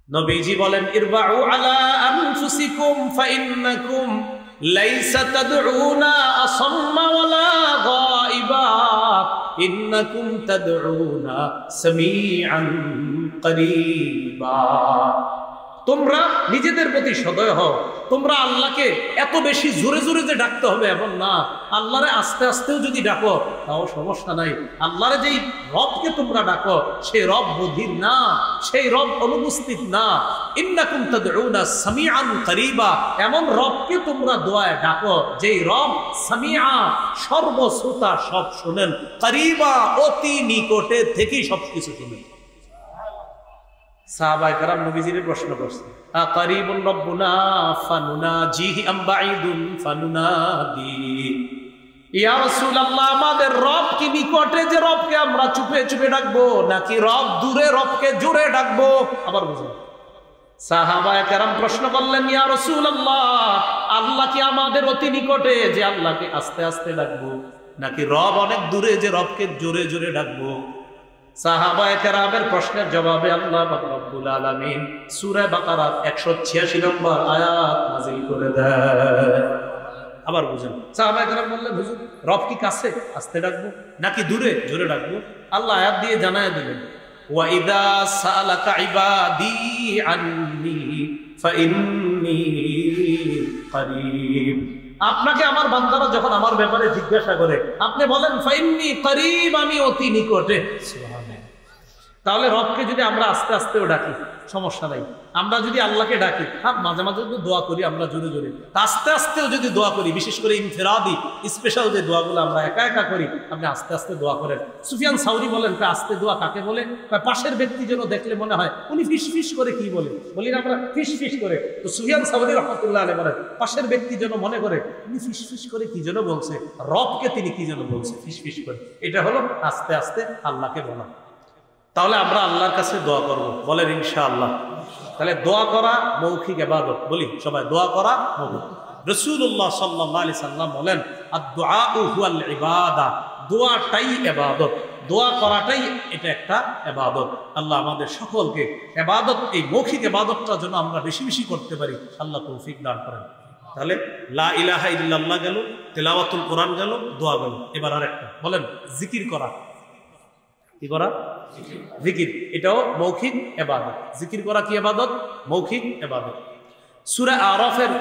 নবীজি বলেন ইরবাউ আলা আনফুসিকুম ফাইন্নাকুম লাইসা তাদউনা আসাম্মা ওয়ালা গায়িবা ইন্নাকুম তাদউনা সামিআন করিবা। তোমরা নিজেদের প্রতি সদয় হও। তোমরা আল্লাহকে এত বেশি জোরে জোরে যে ডাকতে হবে এমন না, আল্লাহরে আস্তে আস্তেও যদি ডাকো তাও সমস্যা নাই। আল্লাহরে যেই রবকে তোমরা ডাকো সেই রব বধির না, সেই রব অনুপস্থিত না। ইন্নাকুম তাদউনা সামিআন করিবা, এমন রবকে তোমরা দোয়ায় ডাকো যেই রব সামিআ সর্বশ্রোতা, সব শুনেন, করিবা অতি নিকটে থেকেই সবকিছু শুনেন। সাহাবায়ে কেরাম নবীজির প্রশ্ন করছে, আকারিবুন রব্বুনা ফানুনাজিহি আম বাঈদুন ফানুনাদি। ইয়া রাসূলুল্লাহ, আমাদের রব কি নিকটে যে রবকে আমরা চুপে চুপে ডাকবো, নাকি রব দূরে রবকে জোরে ডাকবো? আবার বুঝুন, সাহাবায়ে কেরাম প্রশ্ন করলেন, ইয়া রাসূলুল্লাহ, আল্লাহ কি আমাদের অতি নিকটে যে আল্লাহকে আস্তে আস্তে ডাকবো, নাকি রব অনেক দূরে যে রবকে জোরে জোরে ডাকবো? সাহাবায়ে কেরামের প্রশ্নের জবাবে আল্লাহ পাক রব্বুল আলামিন সূরা বাকারার 186 নম্বর আয়াত নাযিল করে দেয়। আবার বুঝুন, সাহাবায়ে কেরাম বললেন, হুজুর রব কি কাছে আস্তে ডাকবো নাকি দূরে জোরে ডাকবো? আল্লাহ আয়াত দিয়ে জানায় দিলেন, ওয়া ইযা সালাকা ইবাদি আন্নী ফাইন্নী করিব। আপনাকে আমার বান্দারা যখন আমার ব্যাপারে জিজ্ঞাসা করে আপনি বলেন ফাইন্নী করিব, আমি অতি নিকটে। তাহলে রবকে যদি আমরা আস্তে আস্তেও ডাকি সমস্যা নাই। আমরা যদি আল্লাহকে ডাকি, মাঝে মাঝে যদি দোয়া করি আমরা জোরে জোরে, আস্তে আস্তেও যদি দোয়া করি, বিশেষ করে ইনফিরাদি স্পেশাল যে দোয়াগুলো আমরা একা একা করি, আপনি আস্তে আস্তে দোয়া করেন। সুফিয়ান সাউরি বলেন, আস্তে দোয়া কাকে বলে? পাশের ব্যক্তি যেন দেখলে মনে হয় উনি ফিস ফিস করে কি বলে, বলি না আমরা ফিস ফিস করে। তো সুফিয়ান সাউরি রহমাতুল্লাহ আলাইহি বলেন, পাশের ব্যক্তি যেন মনে করে উনি ফিস ফিস করে কি যেন বলছে, রবকে তিনি কি যেন বলছে ফিস ফিস করে। এটা হলো আস্তে আস্তে আল্লাহকে বলা। তাহলে আমরা আল্লাহর কাছে দোয়া করব, বলেন ইনশাআল্লাহ। তাহলে দোয়া করা মৌখিক ইবাদত, বলি সবাই দোয়া করা মৌখিক। রাসূলুল্লাহ সাল্লাল্লাহু আলাইহি সাল্লাম বলেন, আদ-দুআউ হুয়াল ইবাদা, দোয়াটাই ইবাদত, দোয়া করাটাই এটা একটা ইবাদত। আল্লাহ আমাদের সকলকে ইবাদত, এই মৌখিক ইবাদতটা যেন আমরা বেশি বেশি করতে পারি, আল্লাহ তৌফিক দান করেন। তাহলে লা ইলাহা ইল্লাল্লাহ গেল, তিলাওয়াতুল কোরআন গেল, দোয়া গেল। এবার আরেকটা বলেন, জিকির করা। কি করা? জিকির, এটাও মৌখিক ইবাদত। জিকির করা কি ইবাদত? মৌখিক ইবাদত। সূরা আরাফের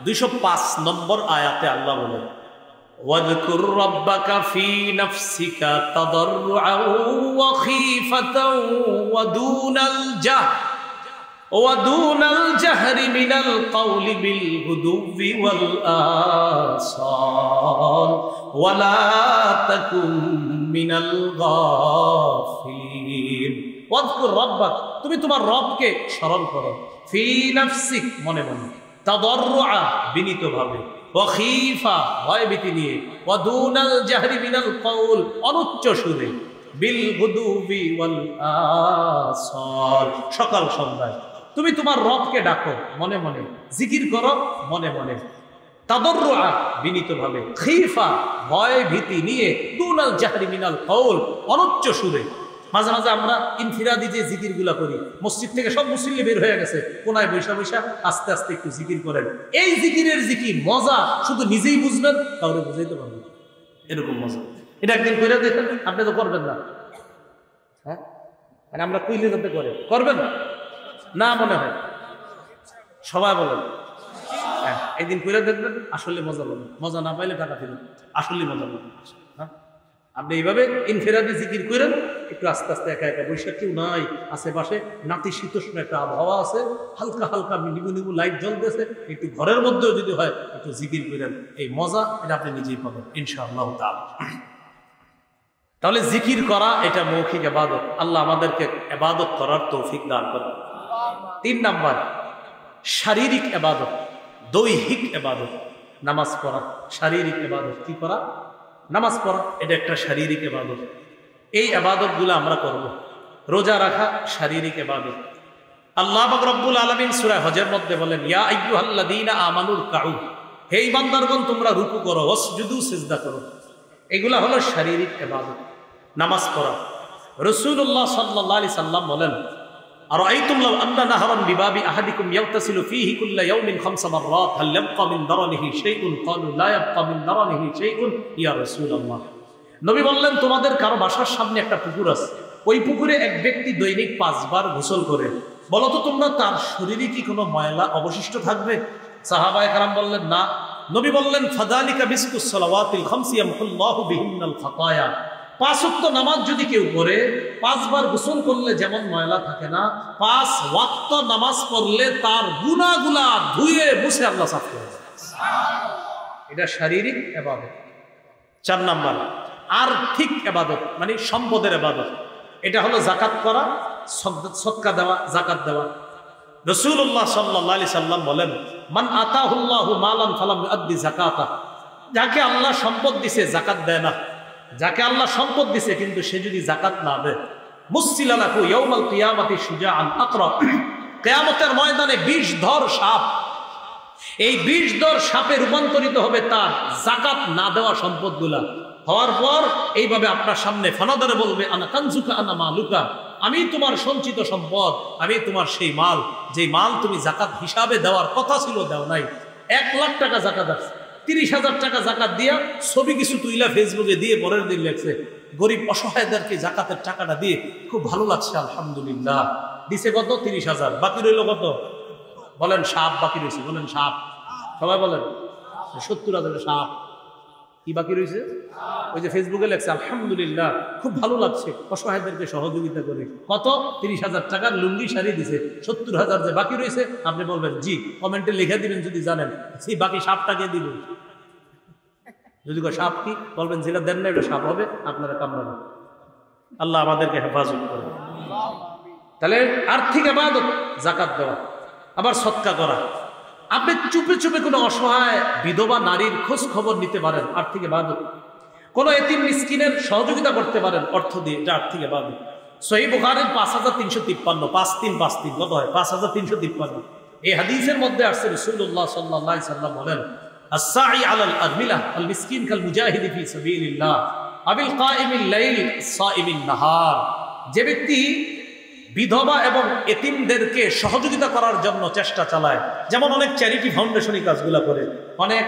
205 নম্বর আয়াতে আল্লাহ বলেন, ওয়াযকুর রাব্বাকা ফি নাফসিকা তাদাররুআন ওয়া খীফাতান ওয়া দুনাল জাহরি মিনাল কওলি বিল গুদুবি ওয়াল আসাল ওয়া লা তাকুন মিনাল গাফিলিন। ওয়াযকুর রাব্বাক, তুমি তোমার রবকে স্মরণ করো, ফি নাফসিক মনে মনে, তাদাররুআ বিনীতভাবে, ওয়া খীফা ভয়ভীতি নিয়ে, ওয়া দুনাল জাহরি মিনাল কওল অনুচ্চ সুরে, বিল গুদুবি ওয়াল আসাল সকাল সন্ধ্যায় তুমি তোমার রবকে ডাকো মনে মনে, জিকির করো মনে মনে, তাদাররুআ বিনীতভাবে, খীফা ভয় ভীতি নিয়ে, দুনাল জাহরি মিনাল কওল অনুচ্চ সুরে। মাঝে মাঝে আমরা ইনফিরাদি যে জিকিরগুলা করি, মসজিদ থেকে সব মুসল্লি বের হয়ে গেছে, কোনায় বৈশা বৈশা আস্তে আস্তে একটু জিকির করেন। এই জিকিরের জিকির মজা শুধু নিজেই বুঝবেন, কাউরে বুঝাইতে পারবেন, এরকম মজা। এটা একদিন করে দেখেন, আপনি তো করবেন না, হ্যাঁ মানে আমরা কইলে যাতে করবেন না মনে হয়, সবাই বলেন হ্যাঁ, একদিন করে দেখবেন, আসলে মজা পাবেন। মজা না পাইলে টাকা ফেলেন, আসলে মজা পাবেন। হ্যাঁ, আপনি এইভাবে ইনফিরাদি জিকির করেন, একটু আস্তে আস্তে একা একা বৈশাখ, কেউ নাই আশেপাশে, নাতিশীতোষ্ণ একটা আবহাওয়া আছে, হালকা হালকা নিবু নিবু লাইট জ্বলতেছে, একটু ঘরের মধ্যেও যদি হয় একটু জিকির করেন, এই মজা এটা আপনি নিজেই পাবেন ইনশাআল্লাহ তাআলা। তাহলে জিকির করা এটা মৌখিক ইবাদত। আল্লাহ আমাদেরকে ইবাদত করার তৌফিক দান করেন। 3 নাম্বার শারীরিক ইবাদত, দৈহিক ইবাদত, নামাজ পড়া। শারীরিক ইবাদত কি করা? নামাজ পড়া, এটা একটা শারীরিক ইবাদত। এই ইবাদতগুলো আমরা করব। রোজা রাখা শারীরিক ইবাদত। আল্লাহ পাক রব্বুল আলামিন সূরা হজের মধ্যে বলেন, ইয়া আইয়ুহাল্লাযীনা আমানুর কাউ, হে ঈমানদারগণ তোমরা রুকু করো, ওয়াসজুদু সিজদা করো। এগুলা হলো শারীরিক ইবাদত, নামাজ পড়া। রাসূলুল্লাহ সাল্লাল্লাহু আলাইহি সাল্লাম বলেন, আর আইতুম লাউ আন্না নাহরান বিবাবি আহাদিকুম ইয়াগতাসিলু ফীহি কুল্লা ইয়াউমিন 5 মাররাত হাল ইয়াবকা মিন দারানিহি শাইউন ক্বালু লা ইয়াবকা মিন দারানিহি শাইউন ইয়া রাসূলুল্লাহ। নবী বললেন, তোমাদের কারো বাসার সামনে একটা পুকুর আছে, ওই পুকুরে এক ব্যক্তি দৈনিক 5 বার গোসল করে, বলো তো তোমরা তার শরীরে কি কোনো ময়লা অবশিষ্ট থাকবে? সাহাবায়ে কেরাম বললেন না। নবী বললেন, ফাযালিকা মিসকুস সালাওয়াতিল খামসি ইয়ামহুল্লাহু বিহিন্নাল খাতায়া। 5 ওয়াক্ত নামাজ যদি কেউ পড়ে, 5 বার গোসল করলে যেমন ময়লা থাকে না, 5 ওয়াক্ত নামাজ পড়লে তার গুনাহগুলা ধুয়ে মুছে আল্লাহ সাফ করে দেয়। এটা শারীরিক ইবাদত। 4 নাম্বার আর্থিক ইবাদত, মানে সম্পদের ইবাদত। এটা হলো যাকাত করা, সদকা দেওয়া, যাকাত দেওয়া। রাসূলুল্লাহ সাল্লাল্লাহু আলাইহি সাল্লাম বলেন, মান আতাহুল্লাহু মালান ফালাম ইউআদ্দি যাকাতা। যাকে আল্লাহ সম্পদ দিছে যাকাত দেয় না, যাকে আল্লাহ সম্পদ দিছে কিন্তু সে যদি যাকাত না দেয়, মুসসিলা লাহু ইয়াউমাল কিয়ামাতি শুজাআন আকরা। কিয়ামতের ময়দানে 20 ধর সাপ, এই 20 ধর সাপে রূপান্তরিত হবে তার যাকাত না দেওয়া সম্পদগুলা। হওয়ার পর এইভাবে আপনার সামনে ফানাদারে বলবে, আনা কানজুকা আনা মালুকা, আমি তোমার সঞ্চিত সম্পদ, আমি তোমার সেই মাল, যে মাল তুমি যাকাত হিসাবে দেওয়ার কথা ছিল দাও নাই। 1 লাখ টাকা যাকাত আছে, 30,000 টাকা যাকাত দিয়া ছবি কিছু তুইলা ফেসবুকে দিয়ে পরের দিন লেখছে, গরিব অসহায়দেরকে যাকাতের টাকাটা দিয়ে খুব ভালো লাগছে আলহামদুলিল্লাহ। দিছে কত? 30,000। বাকি রইল কত? বলেন সাপ বাকি রয়েছে, বলেন সাপ, সবাই বলেন 70,000 সাপ। কি বাকি রয়েছে? ওই যে ফেসবুকে লেখছে আলহামদুলিল্লাহ খুব ভালো লাগছে অসহায়দেরকে সহযোগিতা করে। কত? 30,000 টাকার লুঙ্গি শাড়ি দিছে। 70,000 যে বাকি রয়েছে, আপনি বলবেন জি, কমেন্টে লিখে দিবেন যদি জানেন, সেই বাকি সাপটাকে দিবেন। যদি সাপ কি বলবেন, যেটা দেন না এটা সাপ হবে, আপনারা কামড়ানো। আল্লাহ আমাদেরকে হেফাজত করে। তাহলে আর্থিক ইবাদত যাকাত দেওয়া, আবার সদকা করা। আপনি চুপে চুপে কোনো অসহায় বিধবা নারীর খোঁজ খবর নিতে পারেন, আর্থিক ইবাদত। কোনো এতিম মিসকিনের সহযোগিতা করতে পারেন অর্থ দিয়ে, এটা আর্থিক ইবাদত। সহিহ বুখারীর 5353, 5353 কত হয়? 5353। এই হাদিসের মধ্যে আসছে রাসূলুল্লাহ সাল্লাল্লাহু আলাইহি সাল্লাম বলেন, আস-সাঈ আলাল আরমিলা আল মিসকিন কাল মুজাহিদি ফি সাবিলিল্লাহ আবিল কাইমিল লাইল সাইমিন নাহার। যে ব্যক্তি বিধবা এবং এতিমদেরকে সহযোগিতা করার জন্য চেষ্টা চালায়, যেমন অনেক চ্যারিটি ফাউন্ডেশন এই কাজগুলো করে, অনেক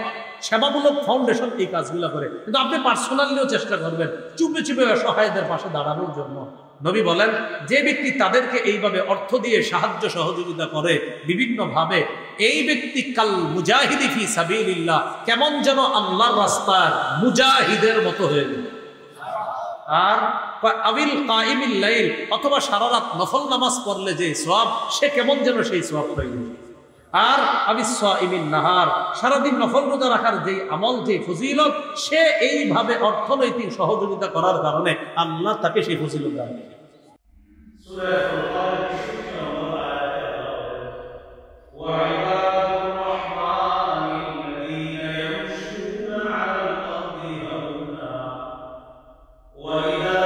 সেবামূলক ফাউন্ডেশন এই কাজগুলো করে, কিন্তু আপনি পার্সোনালিও চেষ্টা করবেন চুপে চুপে অসহায়দের পাশে দাঁড়ানোর জন্য। নবী বলেন, যে ব্যক্তি তাদেরকে এইভাবে অর্থ দিয়ে সাহায্য সহযোগিতা করে বিভিন্নভাবে, এই ব্যক্তি কাল মুজাহিদি ফি সাবিলিল্লাহ, কেমন যেন আল্লাহর রাস্তার মুজাহিদের মতো হয়ে গেল। আর আবিল কাইমিল লাইল, অথবা সারা রাত নফল নামাজ পড়লে যে সওয়াব, সে কেমন যেন সেই সওয়াব হয়ে গেল। আর আবিস সাইমিন নাহার, সারাদিন নফল রোজা রাখার যে আমল, যে ফজিলত, সে এইভাবে অর্থনৈতিক সহযোগিতা করার কারণে আল্লাহ তাকে সেই ফজিলত দান করেন। সূরা ফুরকানের ৬৩ নম্বর আয়াতে আল্লাহ বলেন, ওয়া ইবাদুর রাহমানিল্লাযীনা ইয়ামশুনা আলাল আরদি হাওনা ওয়া ইযা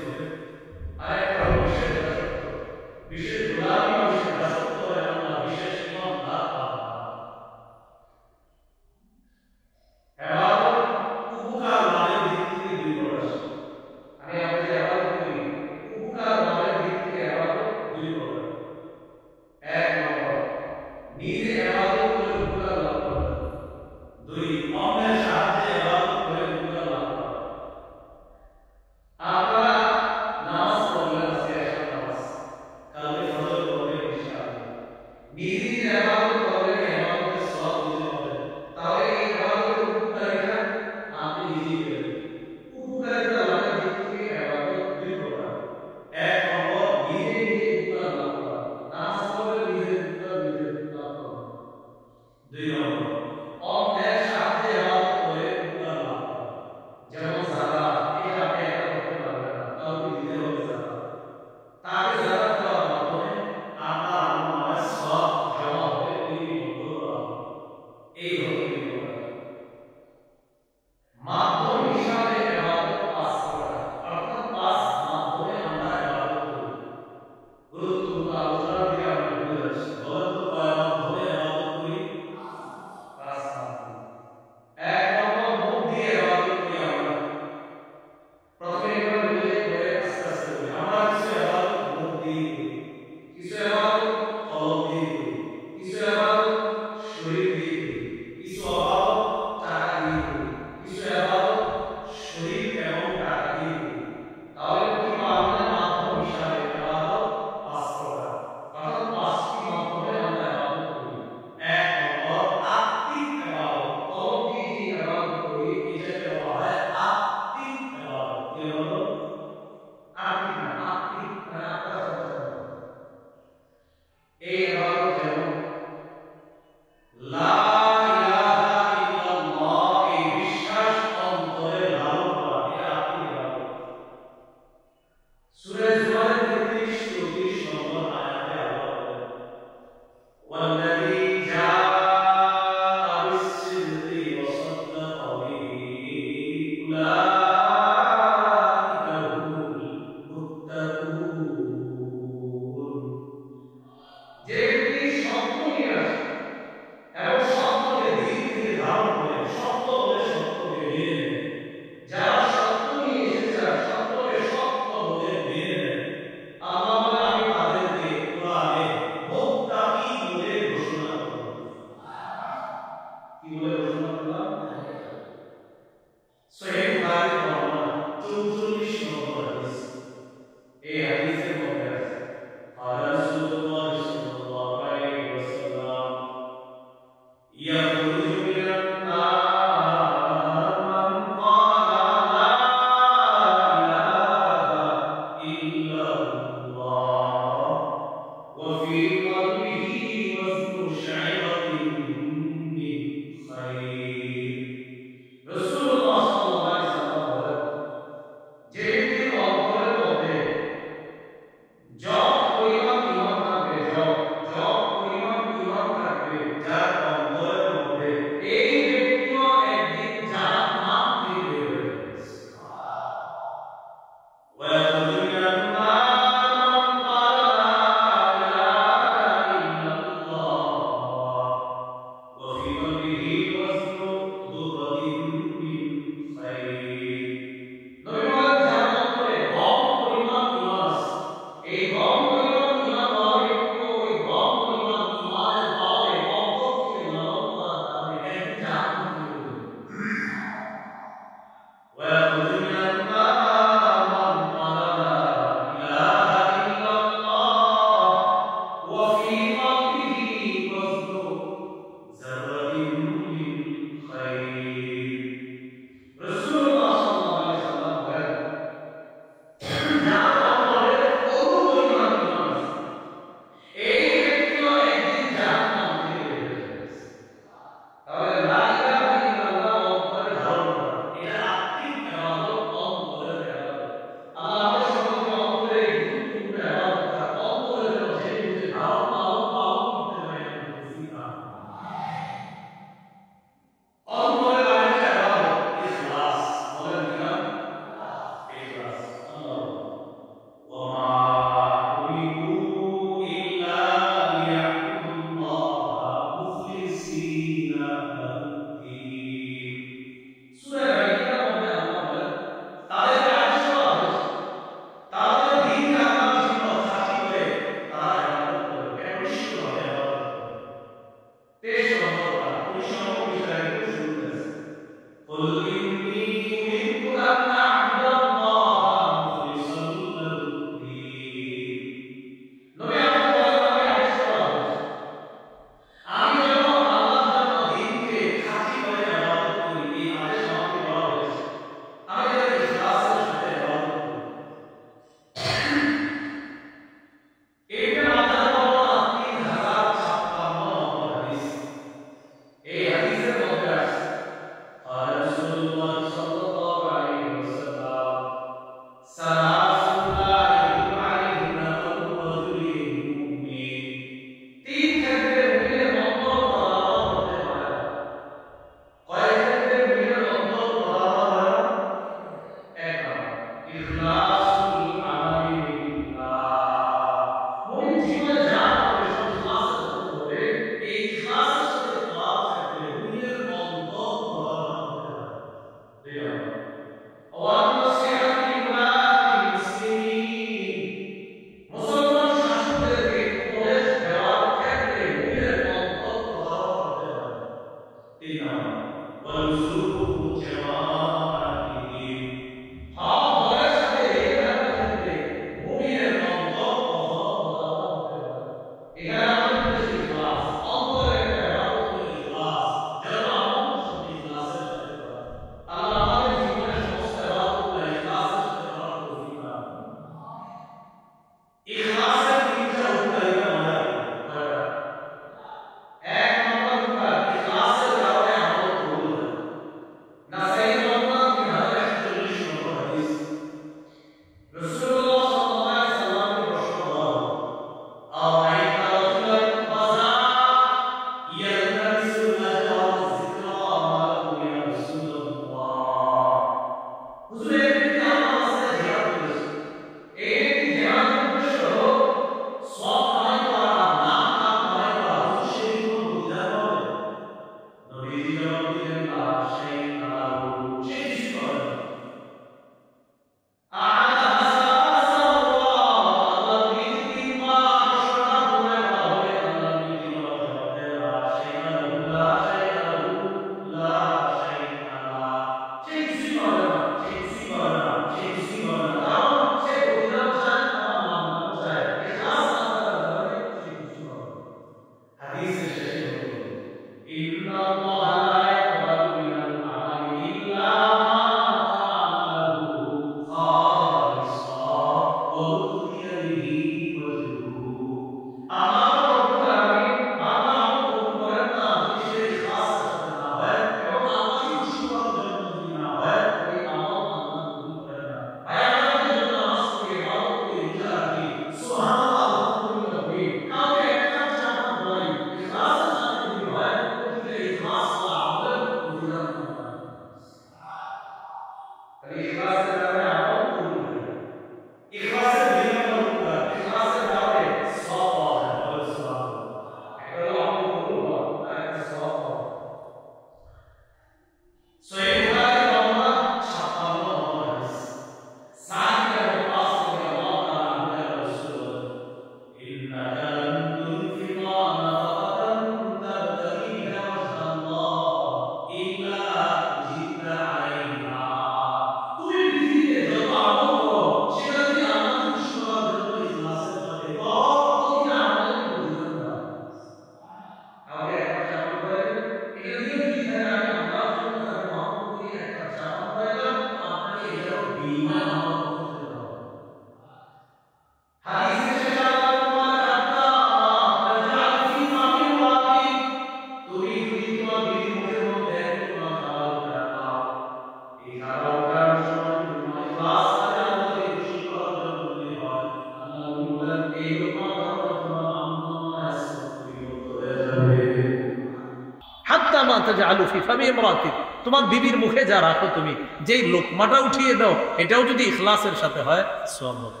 তোমার বিবির মুখে যা রাখো তুমি, যেই লোকমাটা উঠিয়ে দাও, এটাও যদি ইখলাসের সাথে হয় সওয়াব হবে।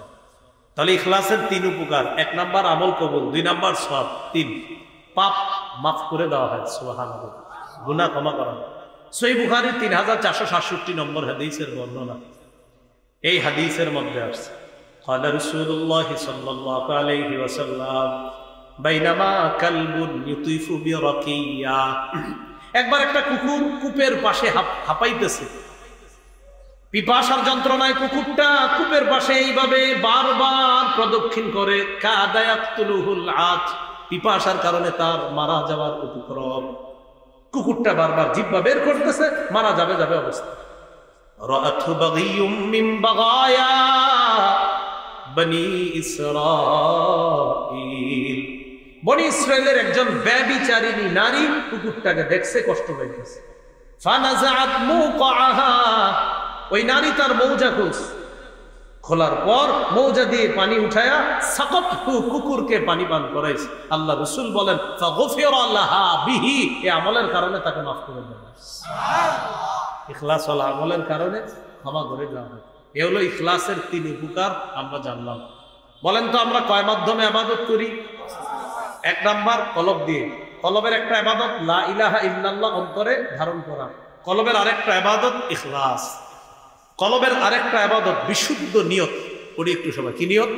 তাহলে ইখলাসের 3 উপকার: 1 নাম্বার আমল কবুল, 2 নাম্বার সওয়াব, 3 পাপ মাফ করে দেওয়া হয়, সুবহানাল্লাহ, গুনাহ ক্ষমা করা। সহিহ বুখারীর 3467 নম্বর হাদিসের বর্ণনা। এই হাদিসের মধ্যে আছে قال رسول الله صلى الله عليه وسلم بينما كلب يطيف برقية একবার একটা কুকুর কূপের পাশে হাঁপাইতেছে, পিপাসার যন্ত্রণায় কুকুরটা কূপের পাশে এইভাবে বারবার প্রদক্ষিণ করে, কাদায়াতুলুহুল আত, পিপাসার কারণে তার মারা যাওয়ার উপক্রম। কুকুরটা বারবার জিহ্বা বের করতেছে, মারা যাবে যাবে অবস্থা। রাআতহু বাগিয়ুম মিন বাগায়া বনি ইসরাঈল, বনি ইসরাইলের একজন ব্যভিচারিণী নারী কুকুরটাকে দেখছে, কষ্ট পাইতেছে। ফানাজাআত মুকাআহা, ওই নারী তার মৌজা খুলছে, খোলার পর মৌজা দিয়ে পানি উঠায়া সাকাতহু, কুকুরকে পানি পান করাইছে। আল্লাহ রাসূল বলেন ফাগফিরা লাহা বিহি, এই আমলের কারণে তাকে মাফ করে দেওয়া হয়। সুবহানাল্লাহ, ইখলাস ওয়ালা আমলের কারণে ক্ষমা করে দেওয়া হয়। এ হলো ইখলাসের 3 উপকার আমরা জানলাম। বলেন তো আমরা কয় মাধ্যমে ইবাদত করি? 1 নাম্বার কলব দিয়ে। কলবের একটা ইবাদত লা ইলাহা ইল্লাল্লাহ অন্তরে ধারণ করা। কলবের আরেকটা ইবাদত ইখলাস। কলবের আরেকটা ইবাদত বিশুদ্ধ নিয়ত। পড়ি একটু সবাই, কি নিয়ত?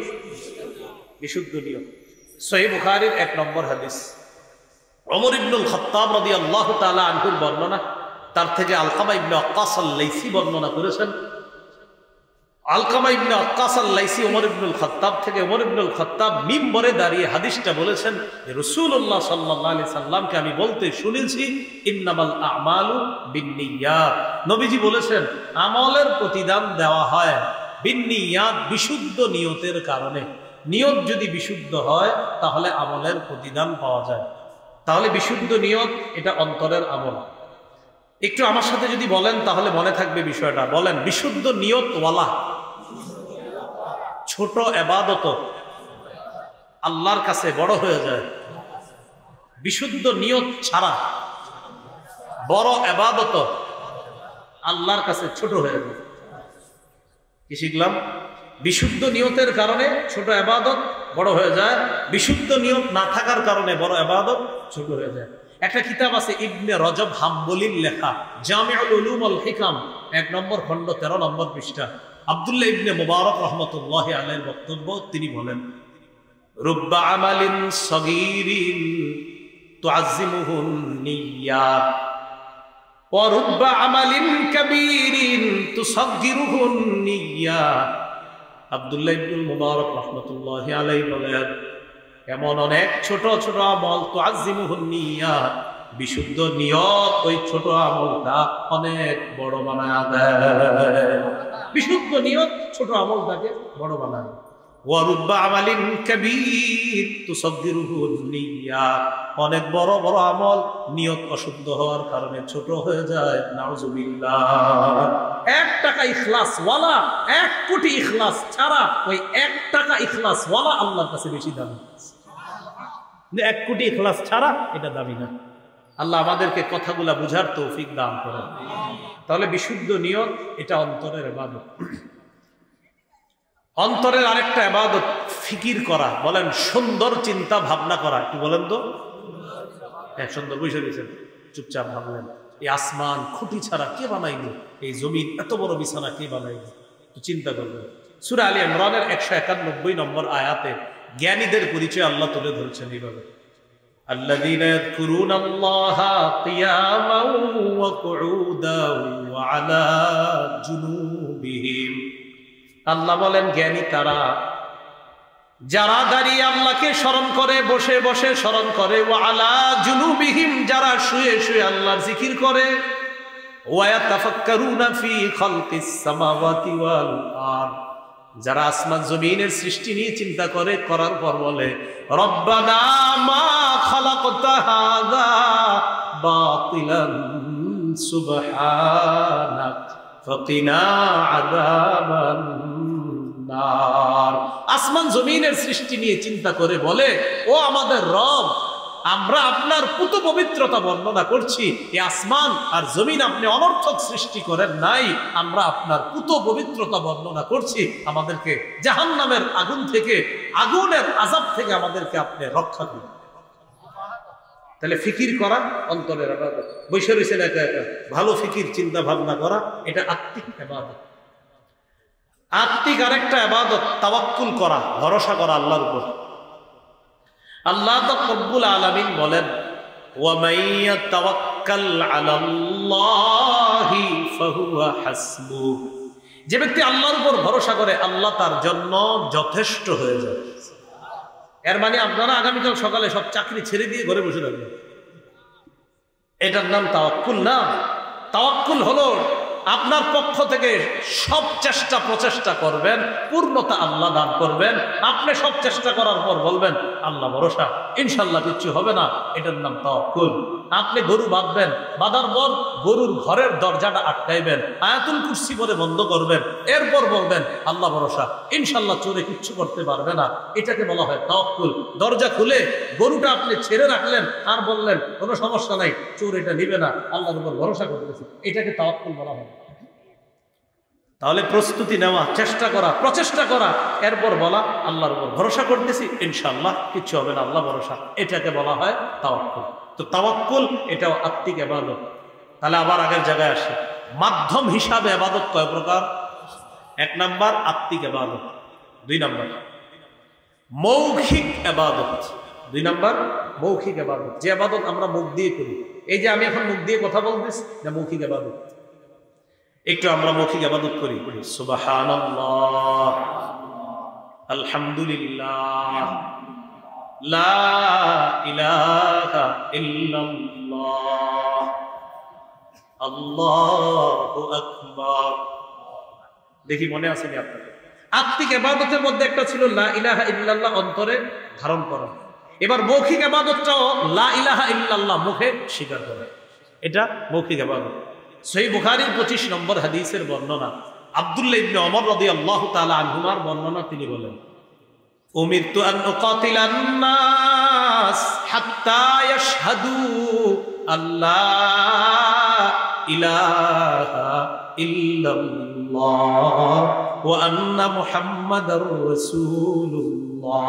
বিশুদ্ধ নিয়ত। সহিহ বুখারীর 1 নম্বর হাদিস, ওমর ইবনুল খাত্তাব রাদিয়াল্লাহু তাআলা আনহুর বর্ণনা, তার থেকে আলকামা ইবনে ওয়াক্কাস আল-লাইসি বর্ণনা করেছেন। আলকামা ইবনে ওয়াক্কাস আল-লাইসি ওমর ইবনুল খাত্তাব থেকে, ওমর ইবনুল খাত্তাব মিম্বরে দাঁড়িয়ে হাদিসটা বলেছেন যে রাসূলুল্লাহ সাল্লাল্লাহু আলাইহি সাল্লামকে আমি বলতে শুনেছি, ইন্নামাল আমালু বিন্নিয়াত, নবীজি বলেছেন আমলের প্রতিদান দেওয়া হয় বিন্নিয়াত, বিশুদ্ধ নিয়তের কারণে। নিয়ত যদি বিশুদ্ধ হয় তাহলে আমলের প্রতিদান পাওয়া যায়। তাহলে বিশুদ্ধ নিয়ত এটা অন্তরের আমল। একটু আমার সাথে যদি বলেন তাহলে মনে থাকবে বিষয়টা। বলেন, বিশুদ্ধ নিয়ত ওয়ালা ছোট ইবাদত আল্লাহর কাছে বড় হয়ে যায়। বিশুদ্ধ নিয়ত ছাড়া বড় ইবাদত আল্লাহর কাছে ছোট হয়ে যায়। কি শিখলাম? বিশুদ্ধ নিয়তের কারণে ছোট ইবাদত বড় হয়ে যায়, বিশুদ্ধ নিয়ত না থাকার কারণে বড় ইবাদত ছোট হয়ে যায়। একটা কিতাব আছে ইবনে রজব হাম্বলির লেখা, জামিউল উলুম ওয়াল হিকাম, 1 নম্বর খণ্ড 13 নম্বর পৃষ্ঠা। আব্দুল্লাহ ইবনে মুবারক রাহমাতুল্লাহি আলাইহির বক্তব্য, তিনি বলেন, রুব্বা আমালিন সগীরিন তুআজ্জিমুহুন নিয়্যাত ওয়া রুব্বা আমালিন কাবীরিন তুসাগগিরুহুন নিয়্যাত। আব্দুল্লাহ ইবনে মুবারক রাহমাতুল্লাহি আলাইহি বলেন, এমন অনেক ছোট ছোট আমল তুআজ্জিমুহুন নিয়্যাত, বিশুদ্ধ নিয়ত ওই ছোট আমলটা অনেক বড় বানায় দেয়। বিশুদ্ধ নিয়ত ছোট আমলটাকে বড় বানায়। ওয়া রুব্বা আমালিন কাবীর তুসাগগিরুহুন নিয়্যাত, অনেক বড় বড় আমল নিয়ত অশুদ্ধ হওয়ার কারণে ছোট হয়ে যায়। নাউজুবিল্লাহ। 1 টাকা ইখলাস ওয়ালা, 1 কোটি ইখলাস ছাড়া ওই 1 টাকা ইখলাস ওয়ালা আল্লাহর কাছে বেশি দামি। 1 কোটি ইখলাস ছাড়া এটা দামি না। আল্লাহ আমাদেরকে কথাগুলা বুঝার তৌফিক দান করেন। তাহলে বিশুদ্ধ নিয়ত এটা অন্তরের ইবাদত। অন্তরের আরেকটা ইবাদত ফিকির করা। বলেন, সুন্দর চিন্তা ভাবনা করা। কি বলেন তো? সুন্দর বসে দিয়েছেন, চুপচাপ ভাবলেন, এই আসমান খুঁটি ছাড়া কে বানাইলো? এই জমিন এত বড় বিছানা কে বানাইলো? তো চিন্তা করবেন। সূরা আলী ইমরানের 191 নম্বর আয়াতে জ্ঞানীদের পরিচয় আল্লাহ তুলে ধরেছেন এইভাবে, আল্লাযীনা ইয়াযকুরুনাল্লাহা কিয়ামান ওয়া কুউদান ওয়া আলা জুনুবিহিম। আল্লাহ বলেন, জ্ঞানী তারা যারা দাঁড়িয়ে আল্লাহকে স্মরণ করে, বসে বসে স্মরণ করে, ওয়া আলা জুনুবিহিম, যারা শুয়ে শুয়ে আল্লাহর জিকির করে, ওয়া ইয়াতাফাক্কারুনা ফি খালকিস সামাওয়াতি ওয়াল আরদ, যারা আসমান জমিনের সৃষ্টি নিয়ে চিন্তা করে, করার পর বলে, রব্বানা মা খালাকতা হাযা বাতিলান সুবহানাক ফাকিনা আযাবান নার। আসমান জমিনের সৃষ্টি নিয়ে চিন্তা করে বলে, ও আমাদের রব, আমরা আপনার পুত পবিত্রতা বর্ণনা করছি। এই আসমান আর জমিন আপনি অনর্থক সৃষ্টি করেন নাই, আমরা আপনার পুত পবিত্রতা বর্ণনা করছি। আমাদেরকে জাহান্নামের আগুন থেকে, আগুনের আযাব থেকে আমাদেরকে আপনি রক্ষা করুন। তাহলে ফিকির করা অন্তরের ইবাদত। বৈশা রয়েছেন একা একা, ভালো ফিকির চিন্তা ভাবনা করা, এটা আত্মিক ইবাদত। আত্মিক আরেকটা ইবাদত তাওয়াক্কুল করা, ভরসা করা আল্লাহর উপর। আল্লাহ রব্বুল আলামিন বলেন, ওয়া মান ইয়াতাওয়াক্কাল ইয়াতাওয়াক্কাল আলাল্লাহি ফাহুয়া হাসবুহ, যে ব্যক্তি আল্লাহর উপর ভরসা করে আল্লাহ তার জন্য যথেষ্ট হয়ে যায়। এর মানে আপনারা আগামীকাল সকালে সব চাকরি ছেড়ে দিয়ে ঘরে বসে থাকবেন, এটার নাম তাওয়াক্কুল না। তাওয়াক্কুল হলো আপনার পক্ষ থেকে সব চেষ্টা প্রচেষ্টা করবেন, পূর্ণতা আল্লাহ দান করবেন, আপনি সব চেষ্টা করার পর বলবেন আল্লাহ ভরসা, ইনশাল্লাহ কিচ্ছু হবে না, এটার নাম তাওয়াক্কুল। আপনি গরু বাঁধবেন, বাঁধার পর গরুর ঘরের দরজাটা আটকাইবেন, আয়াতুল কুরসি বলে বন্ধ করবেন, এরপর বলবেন আল্লাহ ভরসা, ইনশাল্লাহ চোরে কিচ্ছু করতে পারবে না, এটাকে বলা হয় তাওয়াক্কুল। দরজা খুলে গরুটা আপনি ছেড়ে রাখলেন আর বললেন কোনো সমস্যা নাই, চোর এটা নিবে না, আল্লাহর উপর ভরসা করতেছি, এটাকে তাওয়াক্কুল বলা হয়। তাহলে প্রস্তুতি নেওয়া, চেষ্টা করা, প্রচেষ্টা করা, এরপর বলা আল্লাহর উপর ভরসা করতেছি, ইনশাআল্লাহ কিচ্ছু হবে না, আল্লাহ ভরসা, এটাকে বলা হয় তাওয়াক্কুল। তো তাওয়াক্কুল এটাও আত্মিক ইবাদত। তাহলে আবার আগের জায়গায় আসে, মাধ্যম হিসাবে ইবাদত কয় প্রকার? এক নাম্বার আত্মিক ইবাদত, দুই নাম্বার মৌখিক ইবাদত। দুই নাম্বার মৌখিক ইবাদত, যে ইবাদত আমরা মুখ দিয়ে করি। এই যে আমি এখন মুখ দিয়ে কথা বলতেছি, এটা মৌখিক ইবাদত। একটু আমরা মৌখিক ইবাদত করি, সুবহানাল্লাহ, আলহামদুলিল্লাহ, লা ইলাহা ইল্লাল্লাহ, আল্লাহু আকবার। দেখি মনে আছে নি আপনাদের? আত্মিক ইবাদতের মধ্যে একটা ছিল লা ইলাহা ইল্লাল্লাহ, অন্তরে ধারণ করা। এবার মৌখিক ইবাদতটাও লা ইলাহা ইল্লাল্লাহ, মুখে স্বীকার করা, এটা মৌখিক ইবাদত। সহিহ বুখারীর 25 নম্বর হাদিসের বর্ণনা, আব্দুল্লাহ ইবনে ওমর রাদিয়াল্লাহু তাআলা আনহুমার বর্ণনা, তিনি বলেন উমিরতু আন উকাতিলান নাস হাত্তা ইয়াশহাদু আল্লা ইলাহা ইল্লাল্লাহ ওয়া আন্না মুহাম্মাদার রাসূলুল্লাহ।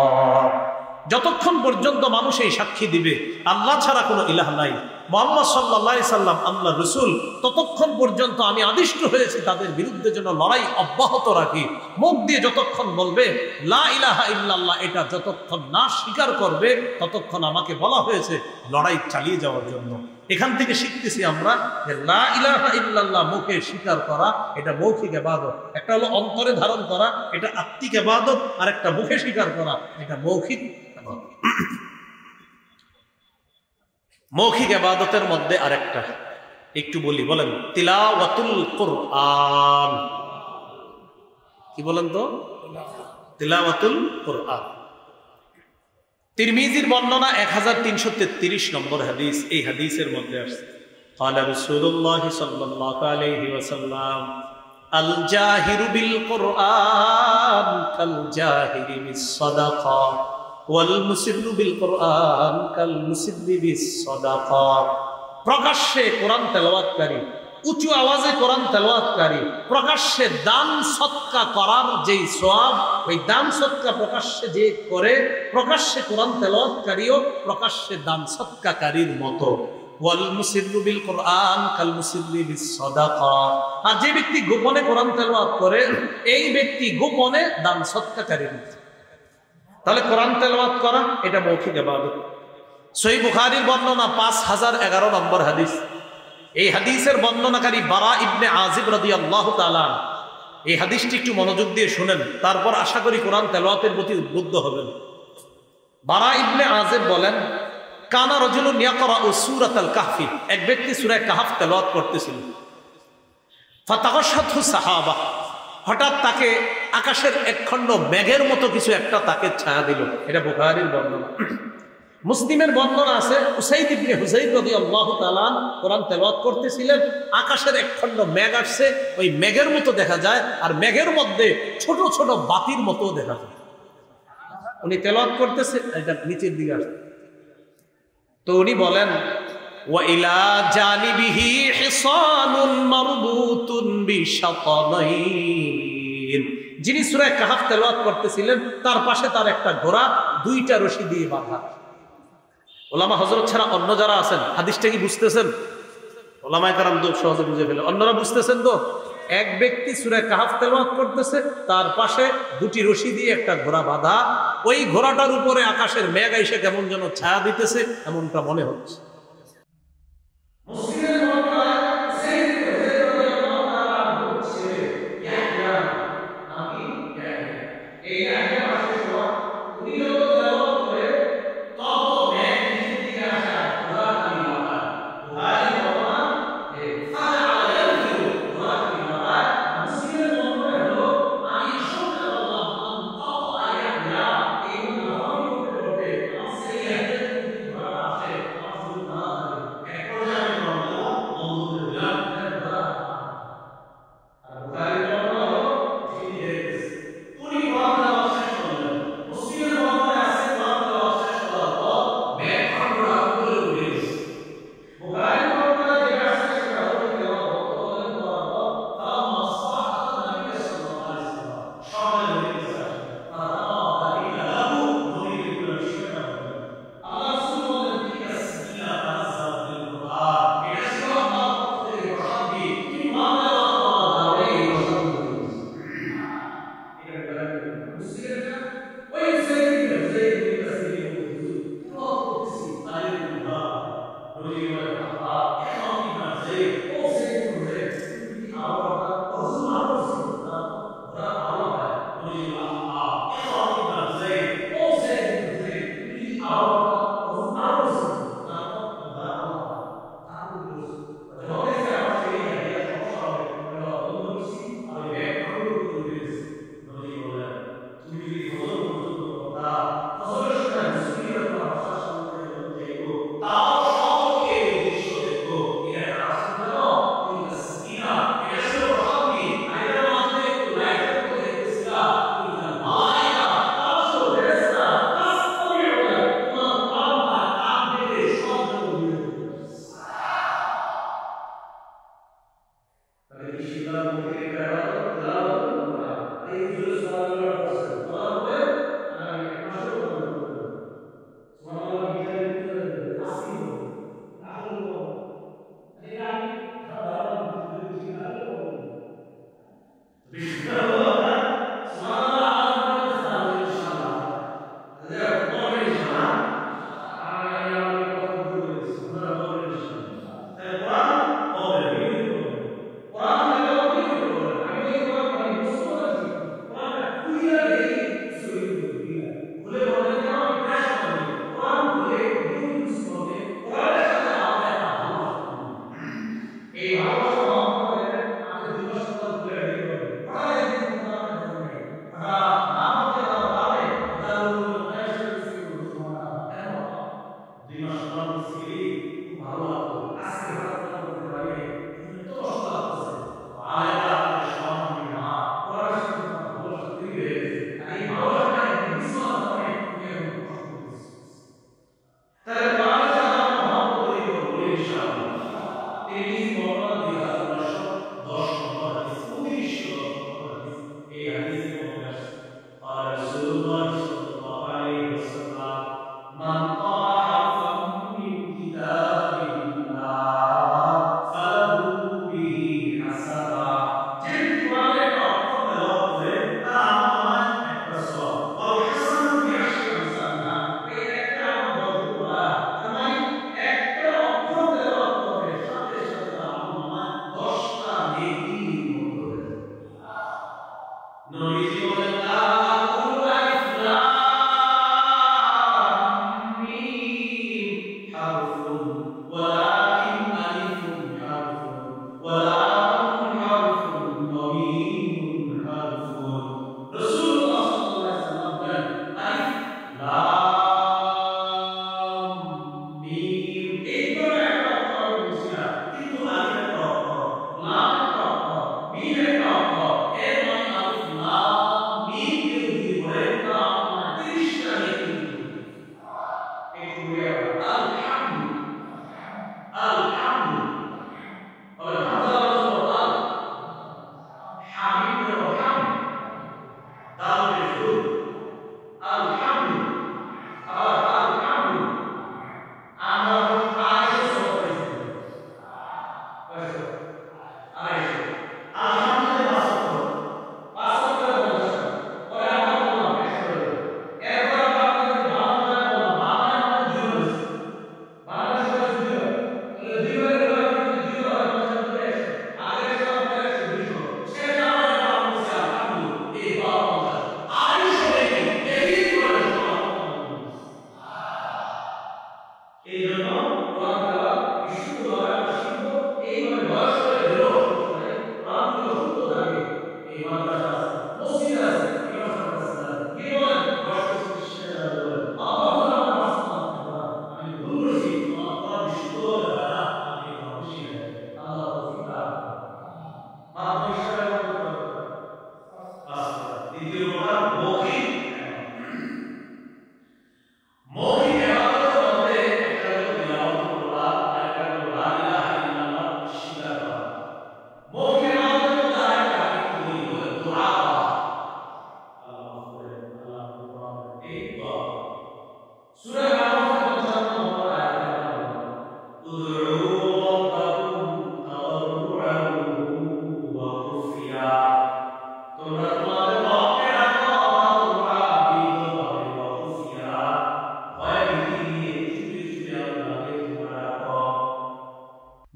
যতক্ষণ পর্যন্ত মানুষ এই সাক্ষী দিবে আল্লাহ ছাড়া কোনো ইলাহ নাই, মুহাম্মদ সাল্লাল্লাহু আলাইহি সাল্লাম আল্লাহর রাসূল, ততক্ষণ পর্যন্ত আমি আদিষ্ট হয়েছি তাদের বিরুদ্ধে যেন লড়াই অব্যাহত রাখি। মুখ দিয়ে যতক্ষণ বলবে লা ইলাহা ইল্লাল্লাহ, এটা যতক্ষণ না স্বীকার করবে ততক্ষণ আমাকে বলা হয়েছে লড়াই চালিয়ে যাওয়ার জন্য। এখান থেকে শিখতেছি আমরা যে লা ইলাহা ইল্লাল্লাহ মুখে স্বীকার করা, এটা মৌখিক ইবাদত। একটা হলো অন্তরে ধারণ করা, এটা আত্মিক ইবাদত, আর একটা মুখে স্বীকার করা, এটা মৌখিক ইবাদত। মৌখিক ইবাদতের মধ্যে আরেকটা একটু বলি, বলেন তিলাওয়াতুল কুরআন। কি বলেন তো? তিলাওয়াতুল কুরআন। তিরমিজির বর্ণনা 1333 নম্বর হাদিস, এই হাদিসের মধ্যে আসছে ক্বালা রাসূলুল্লাহ সাল্লাল্লাহু আলাইহি ওয়াসাল্লাম আল জাহিরু বিল কুরআন কাল জাহিরি বিস সাদাকা ওয়াল মুসিররু বিল কুরআন কাল মুসিররি বিস সাদাকা। প্রকাশ্যে কোরআন তেলাওয়াতকারী, উঁচু আওয়াজে কোরআন তেলাওয়াতকারী, প্রকাশ্যে দান সদকা করার যেই সওয়াব, ওই দান সদকা প্রকাশ্যে যে করে, প্রকাশ্যে কোরআন তেলাওয়াতকারীও প্রকাশ্যে দান সদকাকারীর মতো। ওয়াল মুসিররু বিল কুরআন কাল মুসিররি বিস সাদাকা। আর যে ব্যক্তি গোপনে কোরআন তেলাওয়াত করে, এই ব্যক্তি গোপনে দান সদকাকারীর মতো। তাহলে কোরআন তেলাওয়াত করা এটা মৌখিক ইবাদত। সহিহ বুখারীর বর্ণনা 5011 নম্বর হাদিস, এই হাদিসের বর্ণনাকারী বারা ইবনে আজিব রাদিয়াল্লাহু তাআলা। এই হাদিসটি একটু মনোযোগ দিয়ে শুনেন, তারপর আশা করি কোরআন তেলাওয়াতের প্রতি উদ্বুদ্ধ হবেন। বারা ইবনে আজিব বলেন কানা রাজুলুন ইয়াকরাউ সূরাতাল কাহফি, এক ব্যক্তি সূরা কাহফ তেলাওয়াত করতেছিল। ফাতাগাশাতহু সাহাবা, হঠাৎ তাকে আকাশের একখণ্ড মেঘের মতো কিছু একটা তাকে ছায়া দিল। এটা বুখারীর বর্ণনা। মুসলিমের বর্ণনা আছে উসাইদ ইবনে হুযাইর রাদিয়াল্লাহু তাআলা কোরআন তেলাওয়াত করতেছিলেন, আকাশের একখণ্ড মেঘ আসছে, ওই মেঘের মতো দেখা যায়, আর মেঘের মধ্যে ছোট ছোট বাতির মতো দেখা যায়। উনি তেলাওয়াত করতেছে, এটা নিচের দিকে আসছে। তো উনি বলেন ওয়া ইলা জানিবিহি হিসানুন মারবুতুন বিশাতানাইন, যিনি সূরা কাহফ তেলাওয়াত করতেছিলেন তার পাশে তার একটা ঘোড়া দুইটা রশি দিয়ে বাঁধা। ওলামা হযরত ছাড়া অন্য যারা আছেন হাদিসটা কি বুঝতেছেন? ওলামায়ে কেরাম তো সহজে বুঝে ফেলে, অন্যরা বুঝতেছেন তো? এক ব্যক্তি সূরা কাহফ তেলাওয়াত করতেছে, তার পাশে দুটি রশি দিয়ে একটা ঘোড়া বাঁধা, ওই ঘোড়াটার উপরে আকাশের মেঘ এসে কেমন যেন ছায়া দিতেছে, এমনটা মনে হচ্ছে।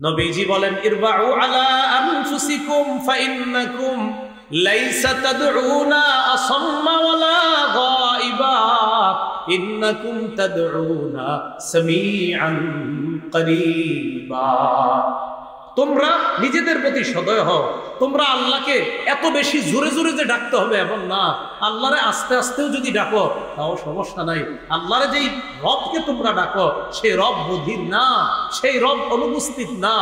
নবীজি বলেন ইরবাউ আলা আনফুসিকুম ফাইন্নাকুম লাইসা তাদউনা আসাম্মা ওয়ালা গায়িবা ইন্নাকুম তাদউনা সামিআন করিবা। তোমরা নিজেদের প্রতি সদয় হও। তোমরা আল্লাহকে এত বেশি জোরে জোরে যে ডাকতে হবে এমন না, আল্লাহরে আস্তে আস্তেও যদি ডাকো তাও সমস্যা নাই। আল্লাহরে যেই রবকে তোমরা ডাকো সেই রব বধির না, সেই রব অনুপস্থিত না।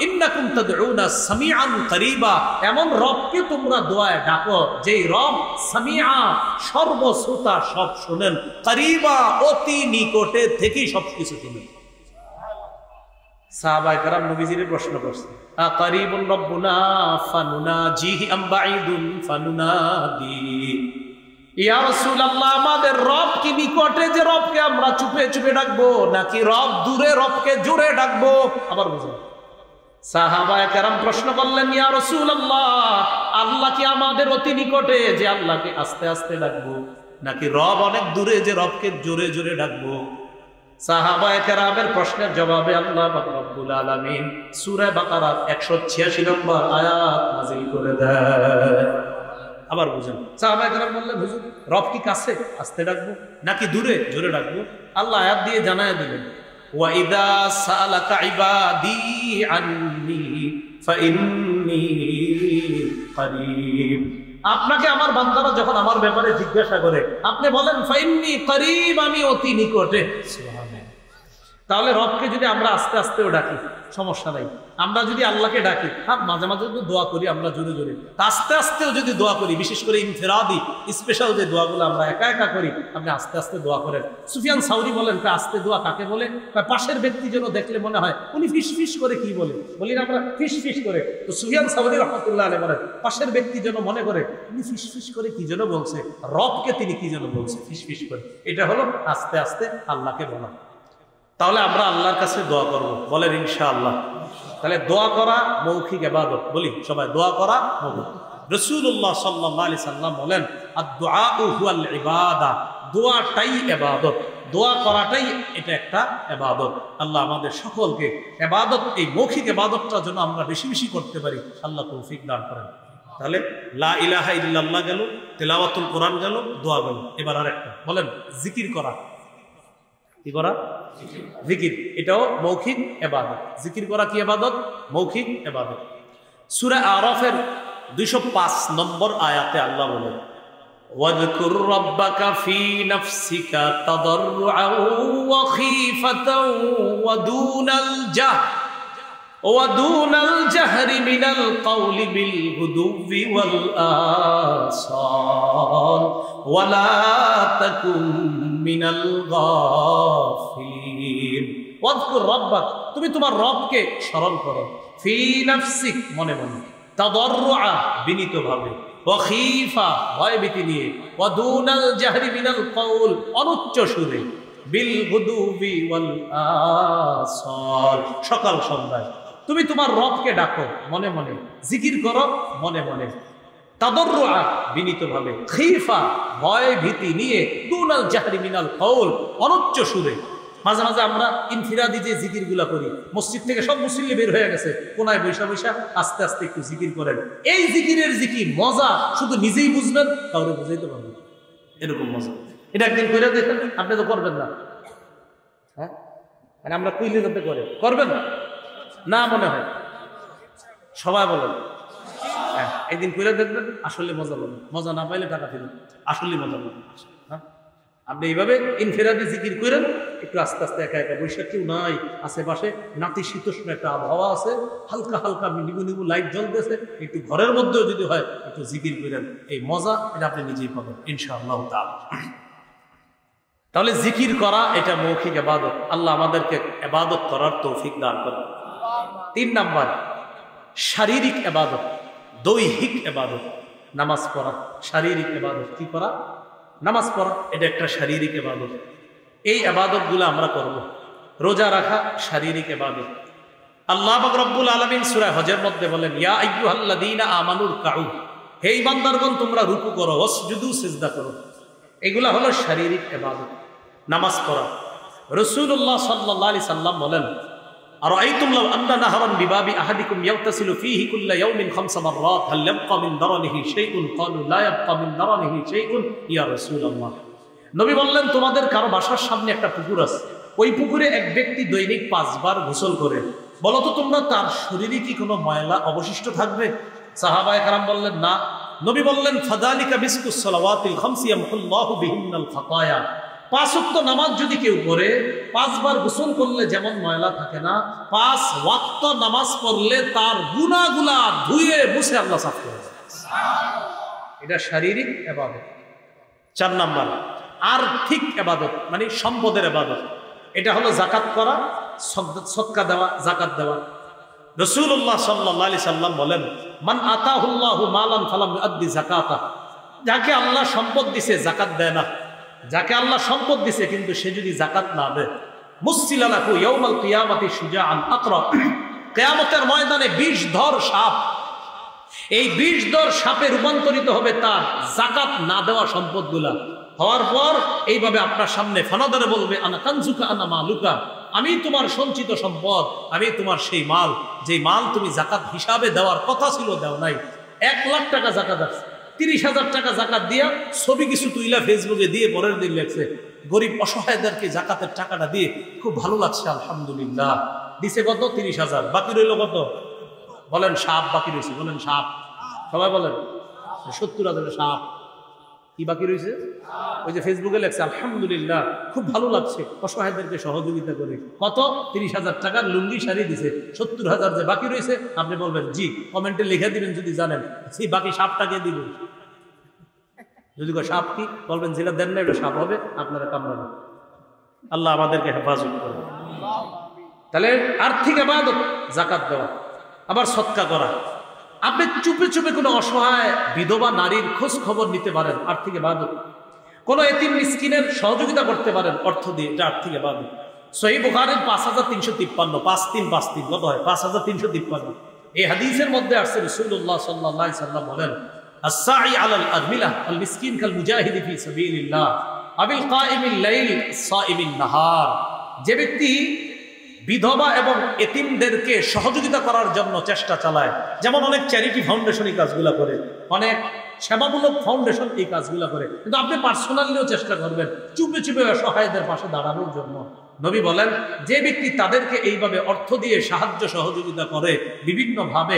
ইন্নাকুম তাদউনা সামিআন করিবা, এমন রবকে তোমরা দোয়ায় ডাকো যেই রব সামিআ সর্বশ্রোতা, সব শুনেন, করিবা অতি নিকটে থেকেই সবকিছু শুনেন। সাহাবায়ে কেরাম নবীজির প্রশ্ন করছে, আকারিবুন রাব্বুনা ফানুনাজিহি আম বাঈদুন ফানুনাদি। ইয়া রাসূলুল্লাহ, আমাদের রব কি নিকটে যে রবকে আমরা চুপে চুপে ডাকবো, নাকি রব দূরে রবকে জোরে ডাকবো? আবার বুঝুন, সাহাবায়ে কেরাম প্রশ্ন করলেন, ইয়া রাসূলুল্লাহ, আল্লাহ কি আমাদের অতি নিকটে যে আল্লাহকে আস্তে আস্তে ডাকবো, নাকি রব অনেক দূরে যে রবকে জোরে জোরে ডাকবো? সাহাবায়ে কেরামের প্রশ্নের জবাবে আল্লাহ পাক রব্বুল আলামিন সূরা বাকারার 186 নম্বর আয়াত নাযিল করে দেয়। আবার বুঝুন, সাহাবায়ে কেরাম বললেন, হুজুর রব কি কাছে আস্তে ডাকবো নাকি দূরে জোরে ডাকবো? আল্লাহ আয়াত দিয়ে জানায় দিলেন, ওয়া ইযা সালাকা ইবাদি আন্নী ফাইন্নী করিব। আপনাকে আমার বান্দারা যখন আমার ব্যাপারে জিজ্ঞাসা করে, আপনি বলেন ফাইন্নী করিব, আমি অতি নিকটে। সুবহানাল্লাহ। তাহলে রবকে যদি আমরা আস্তে আস্তেও ডাকি সমস্যা নাই। আমরা যদি আল্লাহকে ডাকি, হ্যাঁ মাঝে মাঝে যদি দোয়া করি আমরা জোরে জোরে, আস্তে আস্তেও যদি দোয়া করি, বিশেষ করে ইনফিরাদি স্পেশাল যে দোয়াগুলো আমরা একা একা করি, আপনি আস্তে আস্তে দোয়া করেন। সুফিয়ান সাউরি বলেন, আস্তে দোয়া কাকে বলে? পাশের ব্যক্তি যেন দেখলে মনে হয় উনি ফিস ফিস করে কি বলে, বলি না আমরা ফিস ফিস করে। তো সুফিয়ান সাউরি রহমতুল্লাহ আলাইহি বলেন, পাশের ব্যক্তি যেন মনে করে উনি ফিস ফিস করে কি যেন বলছে, রবকে তিনি কি যেন বলছে ফিস ফিস করে। এটা হলো আস্তে আস্তে আল্লাহকে বলা। তাহলে আমরা আল্লাহর কাছে দোয়া করব, বলেন ইনশাআল্লাহ। তাহলে দোয়া করা মৌখিক ইবাদত, বলি সবাই দোয়া করা মৌখিক। রাসূলুল্লাহ সাল্লাল্লাহু আলাইহি সাল্লাম বলেন, আদ-দুআউ হুয়াল ইবাদা, দোয়াটাই ইবাদত, দোয়া করাটাই এটা একটা ইবাদত। আল্লাহ আমাদের সকলকে ইবাদত, এই মৌখিক ইবাদতটা যেন আমরা বেশি বেশি করতে পারি, আল্লাহ তৌফিক দান করেন। তাহলে লা ইলাহা ইল্লাল্লাহ গেল, তিলাওয়াতুল কোরআন গেল, দোয়া গেল। এবার আরেকটা বলেন, জিকির করা। কি করা? জিকির। এটাও মৌখিক ইবাদত। জিকির করা কি ইবাদত? মৌখিক ইবাদত। সূরা আরাফের 205 নম্বর আয়াতে আল্লাহ বলেন, ওয়াযকুর রাব্বাকা ফি নাফসিকা তাদাররুআন ওয়া খীফাতান ওয়া দুনাল জাহরি মিনাল কওলি বিল গুদুবি ওয়াল আসাল ওয়া লা তাকুন মিনাল গাফিলিন। ওয়াযকুর রাব্বাক, তুমি তোমার রবকে স্মরণ করো, ফি নাফসিক মনে মনে, তাদাররুআ বিনীতভাবে, ওয়া খীফা ভয়ভীতি নিয়ে, ওয়া দুনাল জাহরি মিনাল কওল অনুচ্চ সুরে, বিল গুদুবি ওয়াল আসাল সকাল সন্ধ্যায় তুমি তোমার রবকে ডাকো মনে মনে, জিকির করো মনে মনে, তাদাররুআ বিনীতভাবে, খীফা ভয় ভীতি নিয়ে, দুনাল জাহরি মিনাল কওল অনুচ্চ সুরে। মাঝে মাঝে আমরা ইনফিরাদি যে জিকিরগুলা করি, মসজিদ থেকে সব মুসল্লি বের হয়ে গেছে, কোনায় বৈশা বৈশা আস্তে আস্তে একটু জিকির করেন। এই জিকিরের জিকির মজা শুধু নিজেই বুঝবেন, কাউরে বুঝাইতে পারবেন, এরকম মজা। এটা একদিন করে দেখেন, আপনি তো করবেন না, হ্যাঁ মানে আমরা কইলে যাতে করবেন না মনে হয়, সবাই বলেন হ্যাঁ একদিন করে দেখবেন, আসলে মজা পাবেন। মজা না পাইলে টাকা দিবেন, আসলে মজা পাবেন। হ্যাঁ আপনি এইভাবে ইনফিরাদি জিকির করেন, একটু আস্তে আস্তে একা একা, বৈশাখ কেউ নাই, আশেপাশে নাতিশীতোষ্ণ একটা আবহাওয়া আছে, হালকা হালকা নিবু নিবু লাইট জ্বলতেছে, একটু ঘরের মধ্যেও যদি হয় একটু জিকির করেন, এই মজা এটা আপনি নিজেই পাবেন ইনশাআল্লাহ তাআলা। তাহলে জিকির করা এটা মৌখিক ইবাদত। আল্লাহ আমাদেরকে ইবাদত করার তৌফিক দান করেন। 3 নাম্বার শারীরিক ইবাদত, দৈহিক ইবাদত, নামাজ পড়া শারীরিক ইবাদত। কি করা? নামাজ পড়া, এটা একটা শারীরিক ইবাদত। এই ইবাদতগুলো আমরা করব। রোজা রাখা শারীরিক ইবাদত। আল্লাহ পাক রব্বুল আলামিন সূরা হজের মধ্যে বলেন, ইয়া আইয়ুহাল্লাযীনা আমানুর কাউ, হে ঈমানদারগণ তোমরা রুকু করো, ওয়াসজুদু সিজদা করো। এগুলা হলো শারীরিক ইবাদত, নামাজ পড়া। রাসূলুল্লাহ সাল্লাল্লাহু আলাইহি সাল্লাম বলেন, আরাআইতুম লাউ আন্না নাহরান বিবাবি আহাদিকুম ইয়াগতাসিলু ফীহি কুল্লা ইয়াউমিন 5 মাররাত হাল ইয়াবকা মিন দারানিহি শাইউন? ক্বালু লা ইয়াবকা মিন দারানিহি শাইউন ইয়া রাসূলুল্লাহ। নবী বললেন, তোমাদের কারো বাসার সামনে একটা পুকুর আছে, ওই পুকুরে এক ব্যক্তি দৈনিক 5 বার গোসল করে, বলো তো তোমরা তার শরীরে কি কোনো ময়লা অবশিষ্ট থাকবে? সাহাবায়ে কেরাম বললেন না। নবী বললেন, ফাযালিকা মিসকুস সালাওয়াতিল খামসি ইয়ামহুল্লাহু বিহিন্নাল খাতায়া। 5 ওয়াক্ত নামাজ যদি কেউ পড়ে, 5 বার গোসল করলে যেমন ময়লা থাকে না, 5 ওয়াক্ত নামাজ পড়লে তার গুনাহগুলা ধুয়ে মুছে আল্লাহ সাফ করে দেয়। এটা শারীরিক ইবাদত। 4 নাম্বার আর্থিক ইবাদত, মানে সম্পদের ইবাদত। এটা হলো জাকাত করা, সদকা দেওয়া, জাকাত দেওয়া। রাসূলুল্লাহ সাল্লাল্লাহু আলাইহি সাল্লাম বলেন, মান আতাহুল্লাহু মালান ফালাম ইউআদ্দি যাকাতা, যাকে আল্লাহ সম্পদ দিছে জাকাত দেয় না, যাকে আল্লাহ সম্পদ দিছে কিন্তু সে যদি জাকাত না দেয়, মুসসিলা লাহু ইয়াউমাল কিয়ামাতি শুজাআন আকরা, কিয়ামতের ময়দানে বিষধর সাপ, এই বিষধর সাপে রূপান্তরিত হবে তার জাকাত না দেওয়া সম্পদগুলা। হওয়ার পর এইভাবে আপনার সামনে ফানাদারে বলবে, আনা কানজুকা আনা মালুকা, আমি তোমার সঞ্চিত সম্পদ, আমি তোমার সেই মাল, যে মাল তুমি জাকাত হিসাবে দেওয়ার কথা ছিল দেও নাই। 1 লাখ টাকা জাকাত আছে, 30,000 টাকা জাকাত দিয়া ছবি কিছু তুইলা ফেসবুকে দিয়ে পরের দিন লেখছে, গরিব অসহায়দেরকে জাকাতের টাকাটা দিয়ে খুব ভালো লাগছে আলহামদুলিল্লাহ। দিছে কত? 30,000। বাকি রইল কত? বলেন সাপ বাকি রয়েছে, বলেন সাপ, সবাই বলেন 70,000 সাপ। কি বাকি রয়েছে? ওই যে ফেসবুকে লেখছে আলহামদুলিল্লাহ খুব ভালো লাগছে অসহায়দেরকে সহযোগিতা করে। কত? 30,000 টাকার লুঙ্গি শাড়ি দিছে। 70,000 যে বাকি রয়েছে, আপনি বলবেন জি, কমেন্টে লিখে দিবেন যদি জানেন সেই বাকি সাপটাকে দিবেন। যদি সাপ কি বলবেন, যেটা দেন না এটা সাপ হবে, আপনারা কামড়াবেন। আল্লাহ আমাদেরকে হেফাজত করবে। তাহলে আর্থিক ইবাদত যাকাত দেওয়া, আবার সদকা করা। আপনি চুপে চুপে কোনো অসহায় বিধবা নারীর খোঁজ খবর নিতে পারেন, আর্থিক ইবাদত। কোনো এতিম মিসকিনের সহযোগিতা করতে পারেন অর্থ দিয়ে, এটা আর্থিক ইবাদত। সহিহ বুখারীর 5353, 5353 কত হয়? 5353। এই হাদিসের মধ্যে আসছে রাসূলুল্লাহ সাল্লাল্লাহু আলাইহি সাল্লাম বলেন, আস-সাঈ আলাল আরমিলা আল মিসকিন কাল মুজাহিদি ফি সাবিলিল্লাহ আবিল কাইমিল লাইল সাইমিন নাহার। যে ব্যক্তি বিধবা এবং এতিমদেরকে সহযোগিতা করার জন্য চেষ্টা চালায়, যেমন অনেক চ্যারিটি ফাউন্ডেশন এই কাজগুলা করে, অনেক সেবামূলক ফাউন্ডেশন এই কাজগুলা করে, কিন্তু আপনি পার্সোনালিও চেষ্টা করবেন চুপে চুপে অসহায়দের পাশে দাঁড়ানোর জন্য। নবী বলেন, যে ব্যক্তি তাদেরকে এইভাবে অর্থ দিয়ে সাহায্য সহযোগিতা করে বিভিন্নভাবে,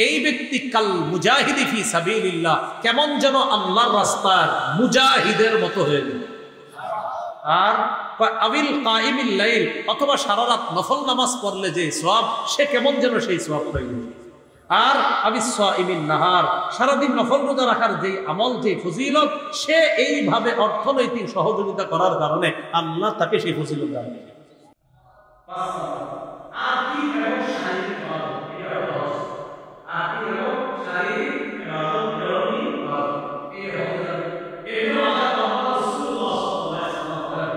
এই ব্যক্তি কাল মুজাহিদি ফি সাবিলিল্লাহ, কেমন যেন আল্লাহর রাস্তার মুজাহিদের মতো হয়ে গেল। আর আবিল কাইমিল লাইল, অথবা সারা রাত নফল নামাজ পড়লে যে সওয়াব, সে কেমন যেন সেই সওয়াব হয়ে গেল। আর আবিস সাইমিন নাহার, সারাদিন নফল রোজা রাখার যে আমল, যে ফজিলত, সে এইভাবে অর্থনৈতিক সহযোগিতা করার কারণে আল্লাহ তাকে সেই ফজিলত দান করেন। আর্থিক এবং শারীরিক ইবাদত, এটা হলো হজ। আর্থিক এবং শারীরিক ইবাদত, এটা হলো কি? হজ। এই হজ ইবনে মাজাহ মুহাম্মদ রাসূলুল্লাহ সাল্লাল্লাহু আলাইহি ওয়াসাল্লাম বলেন,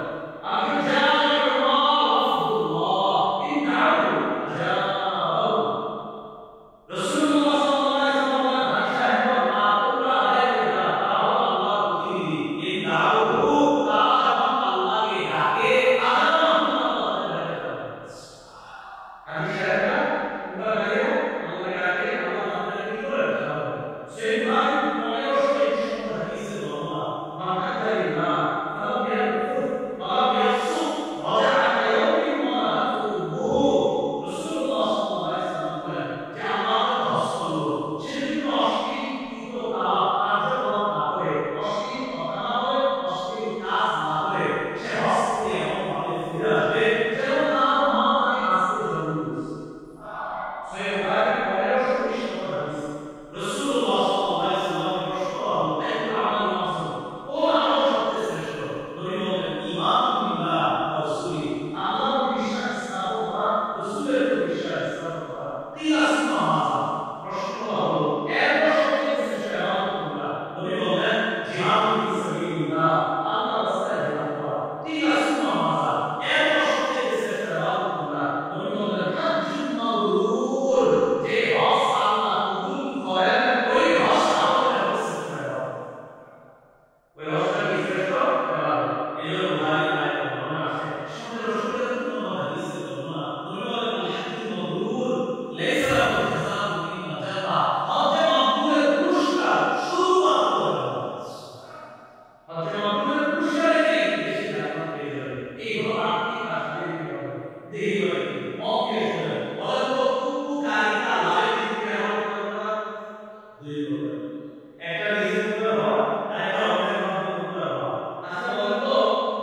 আল-জামিউ রাফুল্লাহ ইনদাহু জাও। রাসূলুল্লাহ সাল্লাল্লাহু আলাইহি ওয়াসাল্লাম বলেন, হাদিসে একবার মা তোমরা আদায় করে দাও, তারা হলো আল্লাহর প্রতিনিধি। ইনদাহু, তারা যখন আল্লাহকে ডাকে, আল্লাহ হাদিসে একটা তোমরা গাইও, আল্লাহকে ডাকে, আল্লাহ তাদেরকে কি করে? সেই ভাই 1521 নম্বর হাদিসের বর্ণনা, মান হাদারিল্লাহ ফালাম ইয়াকুফ ফালাম ইয়াফসুক রাজা ইয়াউমিন ওয়ালাতুহু। রাসূলুল্লাহ সাল্লাল্লাহু আলাইহি ওয়াসাল্লাম বলেন, যে আল্লাহর হজ করলো, সে যদি কোনো অশ্লীল কার্যকলাপ না করে, অশ্লীল কথা না বলে, অশ্লীল কাজ না করে, সে হজ করে এমন ভাবে ফিরে আসবে যেমন তার মাথায় আজকে জন্ম হয়েছে। সহিহ বুখারী 1520 নম্বর হাদিস। রাসূলুল্লাহ সাল্লাল্লাহু আলাইহি ওয়াসাল্লামকে প্রশ্ন করা হলো, আইয়ুল আমালি আফযল, কোন আমল সবচেয়ে শ্রেষ্ঠ? নবী বললেন, ঈমানুন বিল্লাহ ওয়া রাসূলিহি, আল্লাহর প্রতি বিশ্বাস স্থাপন করা, রাসূলের প্রতি বিশ্বাস স্থাপন করা। কিলা সুম্মা মাযা, প্রশ্ন করা হলো, এরপর সবচেয়ে শ্রেষ্ঠ ইবাদত কোনটা? নবী বললেন, জিহাদুন ফি সাবিলিল্লাহ, আল্লাহর রাস্তায় জিহাদ করা। কিলা সুম্মা মাযা, এরপর সবচেয়ে শ্রেষ্ঠ ইবাদত কোনটা? নবী বললেন, হাজ্জুন মাবরুর, যে হজ আল্লাহ কবুল করেন, ওই হজটা হলো সর্বশ্রেষ্ঠ ইবাদত। ওই হজটা কি শ্রেষ্ঠ ইবাদত? এজন্য বুখারীর আয়াতে বর্ণনা আছে, 1770 নম্বর হাদিসের বর্ণনা, নবী বলেন, আল হাজ্জুল মাবরুর লাইসা লাহু জাযাউন ইল্লা জান্নাহ, হজে মাবরুরের পুরস্কার শুধুমাত্র জান্নাত। হজে মাবরুরের পুরস্কার এটাই, সে জান্নাত পেয়ে যাবে। এই হলো আর্থিক আর শারীরিক ইবাদত। দেহি হয় কি? মন দিয়ে শোনেন, বলেন তো উপকারিতা লাভের দিক থেকে আমল করা দুই প্রকার, একটা নিজের উপকার হওয়া, আরেকটা অন্যের মাধ্যমে উপকার হওয়া। আচ্ছা বলেন তো,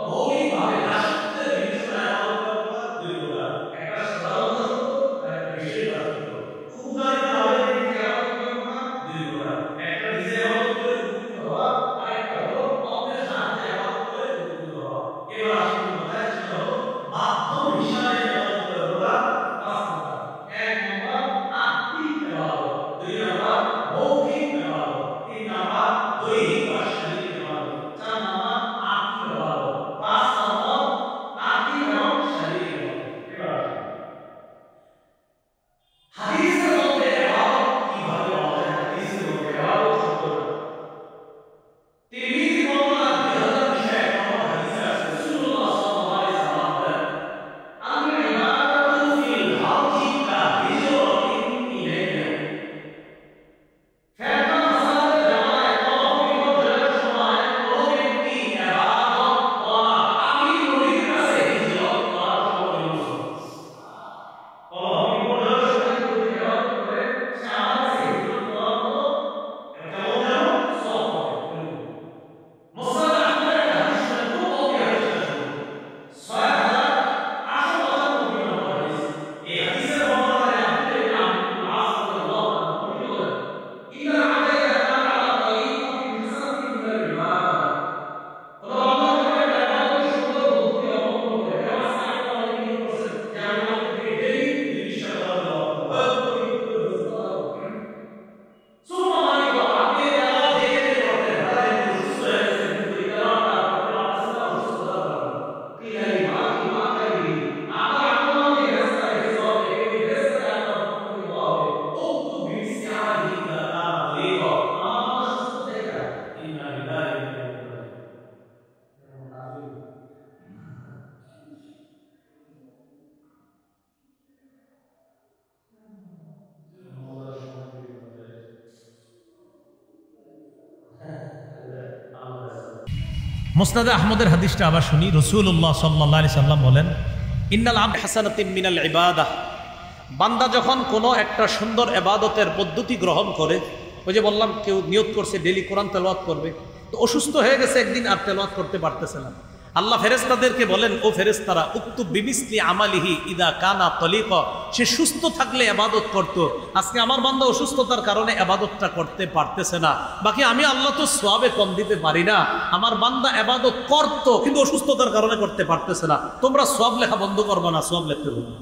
মৌলিকভাবে দাসত্বের বিবেচনায় আমল করা দুই প্রকার, একটা সাধারণ দাসত্ব আর একটা বিশেষ দাসত্ব। উপকারিতা লাভের দিক থেকে আমল করা দুই প্রকার, একটা নিজে ইবাদত করে উপকৃত হওয়া, আরেকটা হলো অন্যের সাহায্যে ইবাদত করে উপকৃত হওয়া। এবার আসুন কথায়, সেটা হলো বাধ্য মুসনাদে আহমদের হাদিসটা আবার শুনি। রাসূলুল্লাহ সাল্লাল্লাহু আলাইহি সাল্লাম বলেন, ইন্নাল আবদ হাসানাতিন মিনাল ইবাদাহ, বান্দা যখন কোনো একটা সুন্দর ইবাদতের পদ্ধতি গ্রহণ করে, ওই যে বললাম কেউ নিয়ত করছে ডেইলি কোরআন তেলাওয়াত করবে, তো অসুস্থ হয়ে গেছে একদিন আর তেলাওয়াত করতে পারতেছে না, আল্লাহ ফেরেশতাদেরকে বলেন, ও ফেরেশতারা উক্তুব বিমিসলি আমালিহি ইদা কানা তলিকা, সে সুস্থ থাকলে ইবাদত করত, আজকে আমার বান্দা অসুস্থতার কারণে ইবাদতটা করতে পারতেছে না, বাকি আমি আল্লাহ তো সওয়াবে কম দিতে পারি না, আমার বান্দা ইবাদত করত কিন্তু অসুস্থতার কারণে করতে পারতেছে না, তোমরা সওয়াব লেখা বন্ধ করবে না, সওয়াব লিখতে থাকো,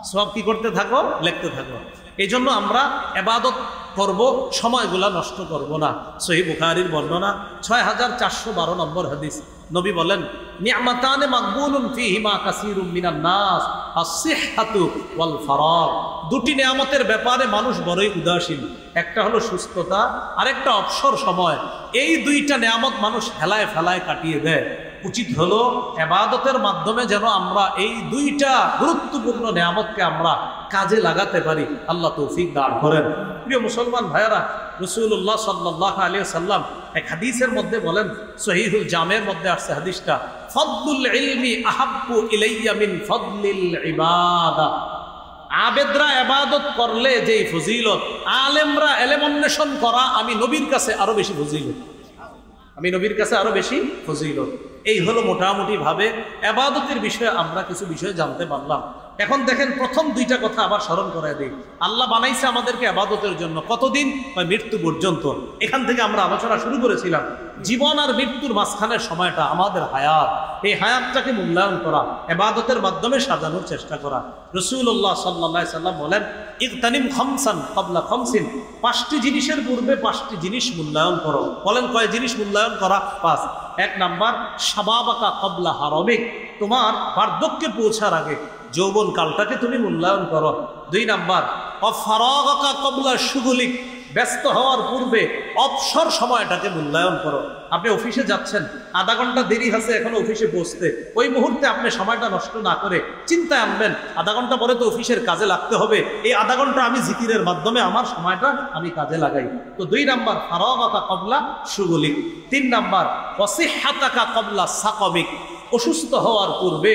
সওয়াব কি করতে থাকো, লিখতে থাকো। এই জন্য আমরা ইবাদত করব, সময়গুলা নষ্ট করব না। সহিহ বুখারীর বর্ণনা 6412 নম্বর হাদিস, নবী বলেন, নি'মাতানে মাকবুলুন ফীহিমা কাসীরুম মিনান নাস, আস-সিহহাতু ওয়াল ফারাগ, দুটি নেয়ামতের ব্যাপারে মানুষ বড়ই উদাসীন, একটা হলো সুস্থতা, আরেকটা অবসর সময়। এই দুইটা নেয়ামত মানুষ হেলায় ফেলায় কাটিয়ে দেয়। উচিত হলো ইবাদতের মাধ্যমে যেন আমরা এই দুইটা গুরুত্বপূর্ণ নেয়ামতকে আমরা কাজে লাগাতে পারি। আল্লাহ তৌফিক দান করেন। প্রিয় মুসলমান ভাইয়েরা, রাসূলুল্লাহ সাল্লাল্লাহু আলাইহি ওয়াসাল্লাম এক হাদিসের মধ্যে বলেন, সহিহুল জামের মধ্যে আসছে হাদিসটা, ফাদলুল ইলমি আহাব্বু ইলাইয়া মিন ফাদলিল ইবাদা, আবেদরা ইবাদত করলে যেই ফজিলত, আলেমরা ইলম অন্বেষণ করা আমি নবীর কাছে আরো বেশি ফজিলত, আমি নবীর কাছে আরো বেশি ফজিলত। এই হলো মোটামুটি ভাবে ইবাদতের বিষয়ে আমরা কিছু বিষয় জানতে পারলাম। এখন দেখেন, প্রথম দুইটা কথা আবার স্মরণ করায় দিই। আল্লাহ বানাইছে আমাদেরকে ইবাদতের জন্য, কতদিন? মৃত্যু পর্যন্ত। এখান থেকে আমরা আলোচনা শুরু করেছিলাম, জীবন আর মৃত্যুর মাঝখানের সময়টা আমাদের হায়াত, এই হায়াতটাকে মূল্যায়ন করা, ইবাদতের মাধ্যমে সাজানোর চেষ্টা করা। রাসূলুল্লাহ সাল্লাল্লাহু আলাইহি সাল্লাম বলেন, ইগতানিম খামসান ক্বাবলা খামসিন, পাঁচটি জিনিসের পূর্বে পাঁচটি জিনিস মূল্যায়ন করো। বলেন কয় জিনিস মূল্যায়ন করা? পাঁচ। এক নাম্বার, শাবাবাকা ক্বাবলা হারামিক, তোমার বার্ধক্যে পৌঁছার আগে যৌবন কালটাকে তুমি মূল্যায়ন করো। দুই নাম্বার, অফারাগাকা ক্বাবলা শুগুলিক, ব্যস্ত হওয়ার পূর্বে অবসর সময়টাকে মূল্যায়ন করো। আপনি অফিসে যাচ্ছেন, আধা ঘন্টা দেরি আছে এখন অফিসে পৌঁছতে, ওই মুহূর্তে আপনি সময়টা নষ্ট না করে চিন্তায় আনবেন, আধা ঘন্টা পরে তো অফিসের কাজে লাগতে হবে, এই আধা ঘন্টা আমি জিকিরের মাধ্যমে আমার সময়টা আমি কাজে লাগাই। তো দুই নাম্বার, ফারাগাকা ক্বাবলা শুগুলিক। তিন নাম্বার, ওয়াসিহহাতাকা ক্বাবলা সাকামিক, অসুস্থ হওয়ার পূর্বে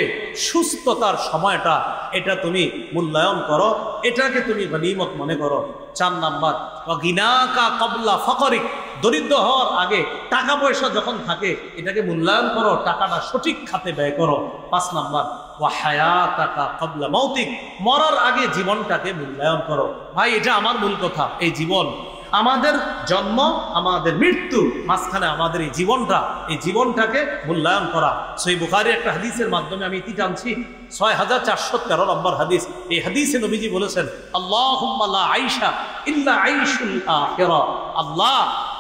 সুস্থতার সময়টা এটা তুমি মূল্যায়ন করো, এটাকে তুমি গনিমত মনে করো। চার নাম্বার, ওয়াগিনাকা ক্বাবলা ফাকরিক, দরিদ্র হওয়ার আগে টাকা পয়সা যখন থাকে এটাকে মূল্যায়ন করো, টাকাটা সঠিক খাতে ব্যয় করো। পাঁচ নাম্বার, ওয়াহায়াতাকা ক্বাবলা মাউতিক, মরার আগে জীবনটাকে মূল্যায়ন করো। ভাই, এটা আমার মূল কথা। এই জীবন, আমাদের জন্ম, আমাদের মৃত্যু, মাঝখানে আমাদের এই জীবনটাকে মূল্যায়ন করা। সহিহ বুখারীর একটা হাদিসের মাধ্যমে আমি ইতি জানছি, 6413 নম্বর হাদিস। এই হাদিসে নবীজি বলেছেন, আল্লাহুম্মা লা আইশা ইল্লা আইশুল আখিরা, আল্লাহ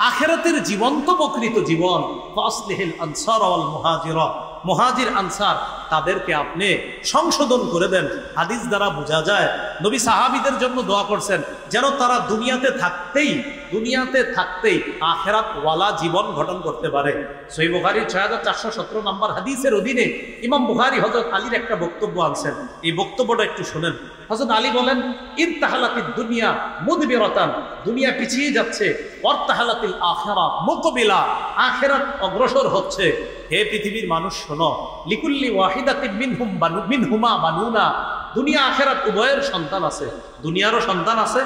আখিরাতের জীবন তো প্রকৃত জীবন, ফাসলিহিল আনসার ওয়াল মুহাজিরা, মুহাজির আনসার তাদেরকে আপনি সংশোধন করে দেন। হাদিস দ্বারা বোঝা যায় নবী সাহাবীদের জন্য দোয়া করছেন যেন তারা দুনিয়াতে থাকতেই আখিরাত ওয়ালা জীবন গঠন করতে পারে। সহিহ বুখারীর 6417 নম্বর হাদিসের অধীনে ইমাম বুখারী হযরত আলীর একটা বক্তব্য আনছেন, এই বক্তব্যটা একটু শুনেন। হযরত আলী বলেন, ইনতাহালাতিদ দুনিয়া মুদবিরাতান, দুনিয়া পিছিয়ে যাচ্ছে, ওয়ারতাহালাতিল আখিরা মুকবিলা, আখিরাত অগ্রসর হচ্ছে। হে পৃথিবীর মানুষ শোনো, লিকুল্লি ওয়াহিদাতিন মিনহুমা বানুনা, দুনিয়া আখিরাত উভয়ের সন্তান আছে, দুনিয়ারও সন্তান আছে,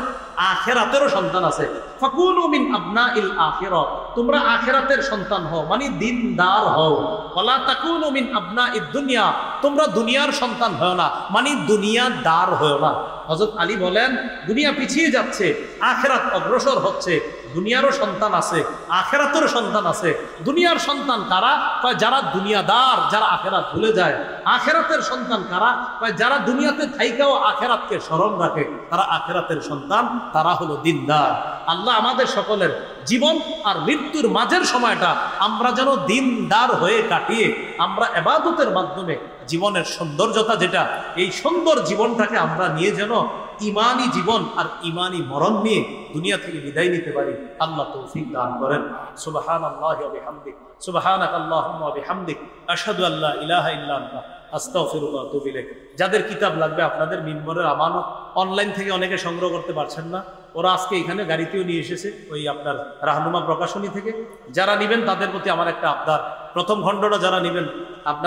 আখিরাতেরও সন্তান আছে। ফাকুনু মিন আবনাইল আখিরা, তোমরা আখিরাতের সন্তান হও, মানে দিনদার হও। ওয়ালা তাকুনু মিন আবনাইদ দুনিয়া, তোমরা দুনিয়ার সন্তান হও না, মানে দুনিয়াদার হও না। হযরত আলী বলেন, দুনিয়া পিছিয়ে যাচ্ছে, আখিরাত অগ্রসর হচ্ছে, দুনিয়ারও সন্তান আছে, আখিরাতেরও সন্তান আছে। দুনিয়ার সন্তান কারা? যারা দুনিয়াদার, যারা আখিরাত ভুলে যায়। আখিরাতের সন্তান কারা? যারা দুনিয়াতে থাইকাও আখিরাতকে স্মরণ রাখে, তারা আখিরাতের সন্তান, তারা হলো দিনদার। আল্লাহ আমাদের সকলের জীবন আর মৃত্যুর মাঝের সময়টা আমরা যেন দিনদার হয়ে কাটিয়ে আমরা ইবাদতের মাধ্যমে জীবনের সৌন্দর্যতা যেটা, এই সুন্দর জীবনটাকে আমরা নিয়ে যেন ইমানি জীবন আর ইমানি মরণ নিয়ে দুনিয়া থেকে বিদায় নিতে পারি। আল্লাহ তৌফিক দান করেন। সুবহানাল্লাহি ওয়া বিহামদিহি, সুবহানাকাল্লাহুম্মা ওয়া বিহামদিক, আশহাদু আল্লা ইলাহা ইল্লা আনতা আস্তাগফিরুল্লাহ ওয়া আতুবু ইলাইহ। যাদের কিতাব লাগবে আপনাদের মিম্বরের আমানত, অনলাইন থেকে অনেকে সংগ্রহ করতে পারছেন না, ওরা আজকে এখানে গাড়িতেও নিয়ে এসেছে ওই আপনার রাহনুমা প্রকাশনী থেকে। যারা নেবেন তাদের প্রতি আমার একটা আবদার, প্রথম খণ্ডটা যারা নেবেন